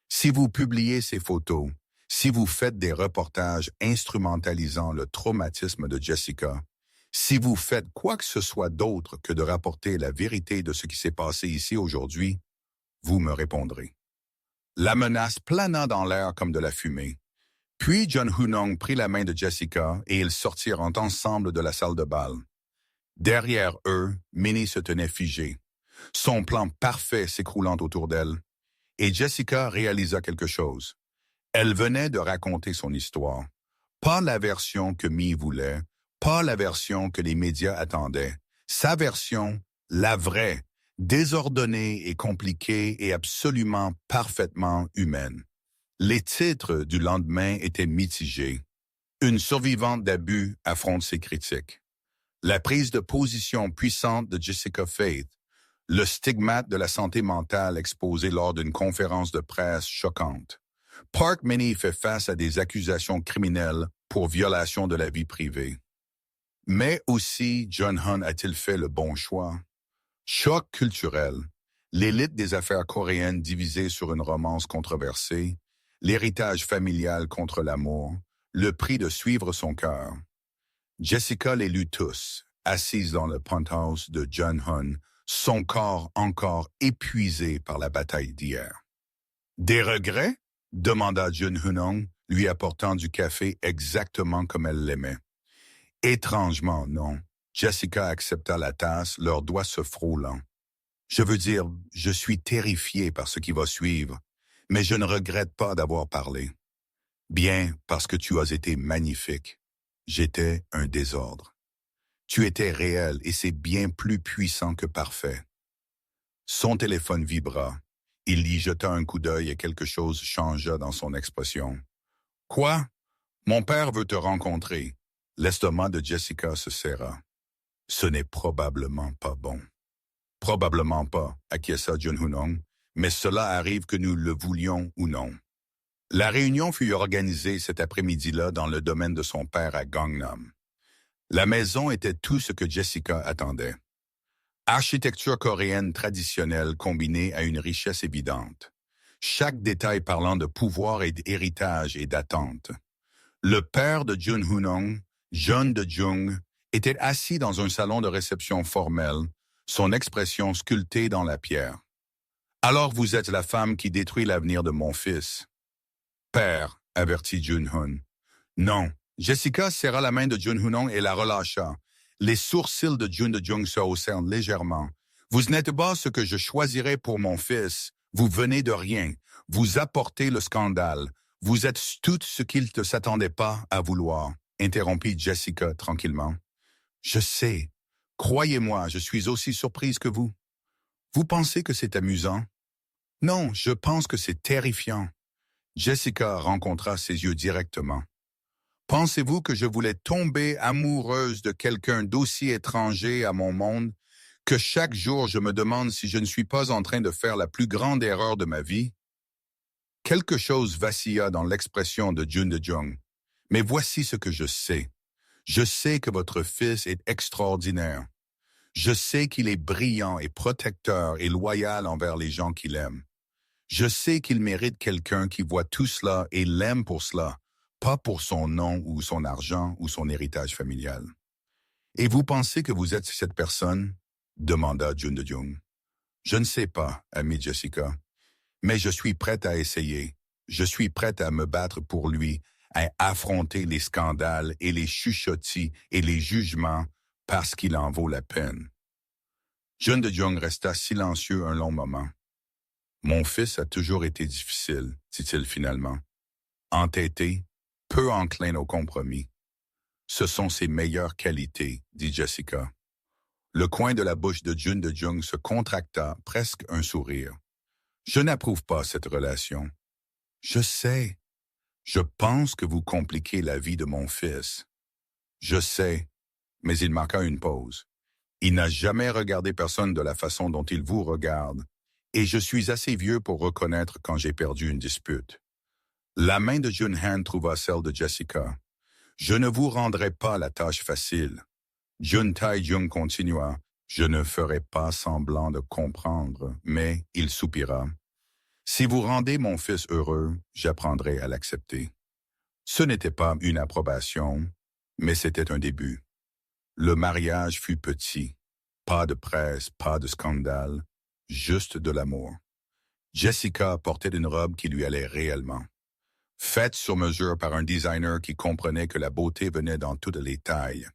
Si vous publiez ces photos, si vous faites des reportages instrumentalisant le traumatisme de Jessica, si vous faites quoi que ce soit d'autre que de rapporter la vérité de ce qui s'est passé ici aujourd'hui, vous me répondrez. La menace plana dans l'air comme de la fumée. Puis John Hunong prit la main de Jessica et ils sortirent ensemble de la salle de bal. Derrière eux, Minnie se tenait figée, son plan parfait s'écroulant autour d'elle. Et Jessica réalisa quelque chose. Elle venait de raconter son histoire. Pas la version que Minnie voulait, pas la version que les médias attendaient. Sa version, la vraie, désordonnée et compliquée et absolument parfaitement humaine. Les titres du lendemain étaient mitigés. Une survivante d'abus affronte ses critiques. La prise de position puissante de Jessica Faith. Le stigmate de la santé mentale exposé lors d'une conférence de presse choquante. Park Mini fait face à des accusations criminelles pour violation de la vie privée. Mais aussi, John Hun a-t-il fait le bon choix? Choc culturel. L'élite des affaires coréennes divisée sur une romance controversée, l'héritage familial contre l'amour, le prix de suivre son cœur. Jessica les lut tous, assise dans le penthouse de John Hun, son corps encore épuisé par la bataille d'hier. Des regrets? Demanda Jun Hunong, lui apportant du café exactement comme elle l'aimait. Étrangement, non. Jessica accepta la tasse, leurs doigts se frôlant. Je veux dire, je suis terrifié par ce qui va suivre, mais je ne regrette pas d'avoir parlé. Bien, parce que tu as été magnifique. J'étais un désordre. Tu étais réel et c'est bien plus puissant que parfait. Son téléphone vibra. Il y jeta un coup d'œil et quelque chose changea dans son expression. « Quoi? Mon père veut te rencontrer. » L'estomac de Jessica se serra. « Ce n'est probablement pas bon. » « Probablement pas, acquiesça Jun Hunong, mais cela arrive que nous le voulions ou non. » La réunion fut organisée cet après-midi-là dans le domaine de son père à Gangnam. La maison était tout ce que Jessica attendait. Architecture coréenne traditionnelle combinée à une richesse évidente. Chaque détail parlant de pouvoir et d'héritage et d'attente. Le père de Jun Hunong, Jeon de Jung, était assis dans un salon de réception formel, son expression sculptée dans la pierre. « Alors vous êtes la femme qui détruit l'avenir de mon fils. »« Père, avertit Jun Hun. »« Non. » Jessica serra la main de Jun Hunong et la relâcha. Les sourcils de Jun de Jung se haussèrent légèrement. « Vous n'êtes pas ce que je choisirais pour mon fils. Vous venez de rien. Vous apportez le scandale. Vous êtes tout ce qu'il ne s'attendait pas à vouloir, » interrompit Jessica tranquillement. « Je sais. Croyez-moi, je suis aussi surprise que vous. Vous pensez que c'est amusant? Non, je pense que c'est terrifiant. » Jessica rencontra ses yeux directement. « Pensez-vous que je voulais tomber amoureuse de quelqu'un d'aussi étranger à mon monde que chaque jour je me demande si je ne suis pas en train de faire la plus grande erreur de ma vie? » Quelque chose vacilla dans l'expression de Jun de Jung. « Mais voici ce que je sais. Je sais que votre fils est extraordinaire. Je sais qu'il est brillant et protecteur et loyal envers les gens qu'il aime. Je sais qu'il mérite quelqu'un qui voit tout cela et l'aime pour cela, pas pour son nom ou son argent ou son héritage familial. »« Et vous pensez que vous êtes cette personne? » demanda Jun de Jung. « Je ne sais pas, amie Jessica, mais je suis prête à essayer. Je suis prête à me battre pour lui, à affronter les scandales et les chuchottis et les jugements parce qu'il en vaut la peine. » Jun de Jung resta silencieux un long moment. « Mon fils a toujours été difficile, dit-il finalement. Entêté, peu enclin au compromis. Ce sont ses meilleures qualités, dit Jessica. Le coin de la bouche de Jun de Jung se contracta, presque un sourire. Je n'approuve pas cette relation. Je sais. Je pense que vous compliquez la vie de mon fils. Je sais. Mais il marqua une pause. Il n'a jamais regardé personne de la façon dont il vous regarde. Et je suis assez vieux pour reconnaître quand j'ai perdu une dispute. La main de Jun Han trouva celle de Jessica. Je ne vous rendrai pas la tâche facile. Jun Tae-jung continua. Je ne ferai pas semblant de comprendre, mais il soupira. Si vous rendez mon fils heureux, j'apprendrai à l'accepter. Ce n'était pas une approbation, mais c'était un début. Le mariage fut petit. Pas de presse, pas de scandale, juste de l'amour. Jessica portait une robe qui lui allait réellement. Faite sur mesure par un designer qui comprenait que la beauté venait dans toutes les tailles.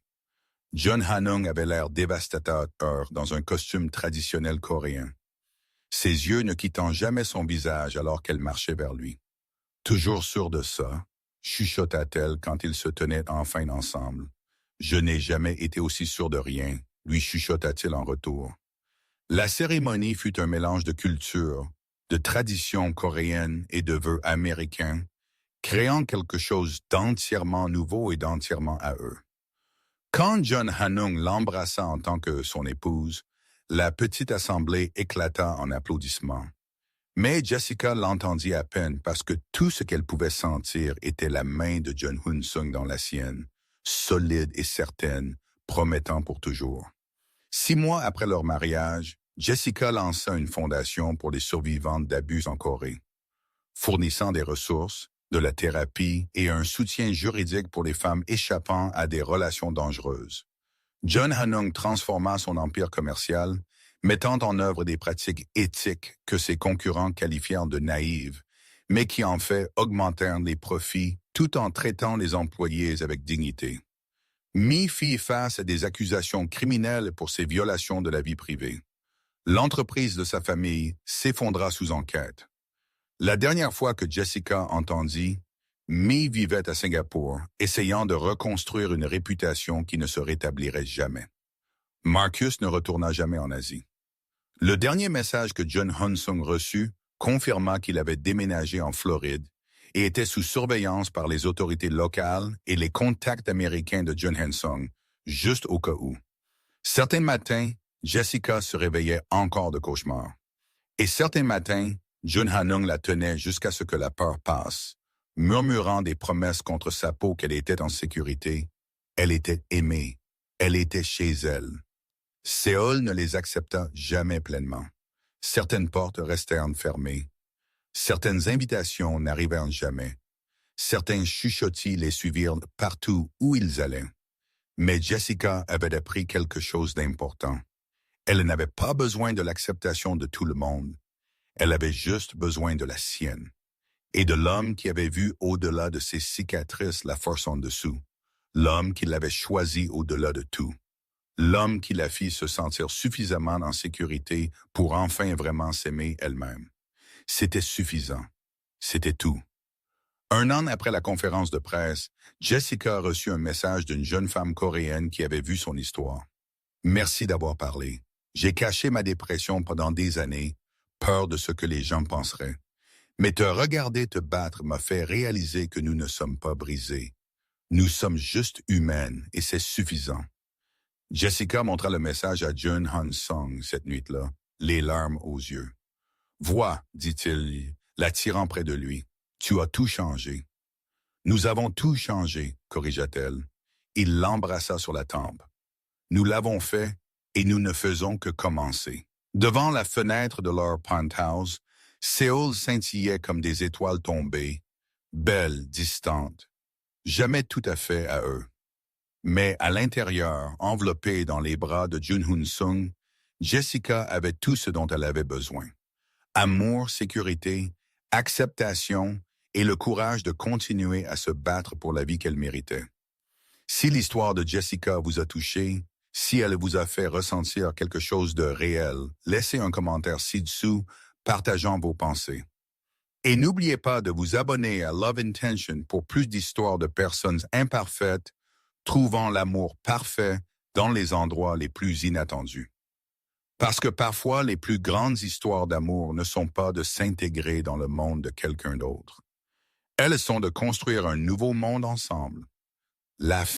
Jun Hanung avait l'air dévastateur dans un costume traditionnel coréen. Ses yeux ne quittant jamais son visage alors qu'elle marchait vers lui. Toujours sûre de ça, chuchota-t-elle quand ils se tenaient enfin ensemble. Je n'ai jamais été aussi sûr de rien, lui chuchota-t-il en retour. La cérémonie fut un mélange de cultures, de traditions coréennes et de vœux américains, créant quelque chose d'entièrement nouveau et d'entièrement à eux. Quand John Hanung l'embrassa en tant que son épouse, la petite assemblée éclata en applaudissements. Mais Jessica l'entendit à peine parce que tout ce qu'elle pouvait sentir était la main de John Hyun-sung dans la sienne, solide et certaine, promettant pour toujours. 6 mois après leur mariage, Jessica lança une fondation pour les survivantes d'abus en Corée, fournissant des ressources, de la thérapie et un soutien juridique pour les femmes échappant à des relations dangereuses. John Hanung transforma son empire commercial, mettant en œuvre des pratiques éthiques que ses concurrents qualifièrent de naïves, mais qui en fait augmentèrent les profits tout en traitant les employés avec dignité. Mi fit face à des accusations criminelles pour ses violations de la vie privée. L'entreprise de sa famille s'effondra sous enquête. La dernière fois que Jessica entendit, Mi vivait à Singapour, essayant de reconstruire une réputation qui ne se rétablirait jamais. Marcus ne retourna jamais en Asie. Le dernier message que John Hyun-sung reçut confirma qu'il avait déménagé en Floride et était sous surveillance par les autorités locales et les contacts américains de John Hyun-sung, juste au cas où. Certains matins, Jessica se réveillait encore de cauchemars. Et certains matins, John Hanung la tenait jusqu'à ce que la peur passe, murmurant des promesses contre sa peau qu'elle était en sécurité. Elle était aimée. Elle était chez elle. Séoul ne les accepta jamais pleinement. Certaines portes restèrent fermées. Certaines invitations n'arrivèrent jamais. Certains chuchotis les suivirent partout où ils allaient. Mais Jessica avait appris quelque chose d'important. Elle n'avait pas besoin de l'acceptation de tout le monde. Elle avait juste besoin de la sienne. Et de l'homme qui avait vu au-delà de ses cicatrices la force en dessous. L'homme qui l'avait choisi au-delà de tout. L'homme qui la fit se sentir suffisamment en sécurité pour enfin vraiment s'aimer elle-même. C'était suffisant. C'était tout. 1 an après la conférence de presse, Jessica a reçu un message d'une jeune femme coréenne qui avait vu son histoire. « Merci d'avoir parlé. J'ai caché ma dépression pendant des années, peur de ce que les gens penseraient. Mais te regarder te battre m'a fait réaliser que nous ne sommes pas brisés. Nous sommes juste humaines et c'est suffisant. » Jessica montra le message à John Hyun-sung cette nuit-là, les larmes aux yeux. « Vois, dit-il, l'attirant près de lui, tu as tout changé. »« Nous avons tout changé, corrigea-t-elle. Il l'embrassa sur la tempe. « Nous l'avons fait et nous ne faisons que commencer. » Devant la fenêtre de leur penthouse, Séoul scintillait comme des étoiles tombées, belles, distantes, jamais tout à fait à eux. Mais à l'intérieur, enveloppée dans les bras de John Hyun-sung, Jessica avait tout ce dont elle avait besoin. Amour, sécurité, acceptation et le courage de continuer à se battre pour la vie qu'elle méritait. Si l'histoire de Jessica vous a touché, si elle vous a fait ressentir quelque chose de réel, laissez un commentaire ci-dessous, partageant vos pensées. Et n'oubliez pas de vous abonner à Love Intention pour plus d'histoires de personnes imparfaites, trouvant l'amour parfait dans les endroits les plus inattendus. Parce que parfois, les plus grandes histoires d'amour ne sont pas de s'intégrer dans le monde de quelqu'un d'autre. Elles sont de construire un nouveau monde ensemble. La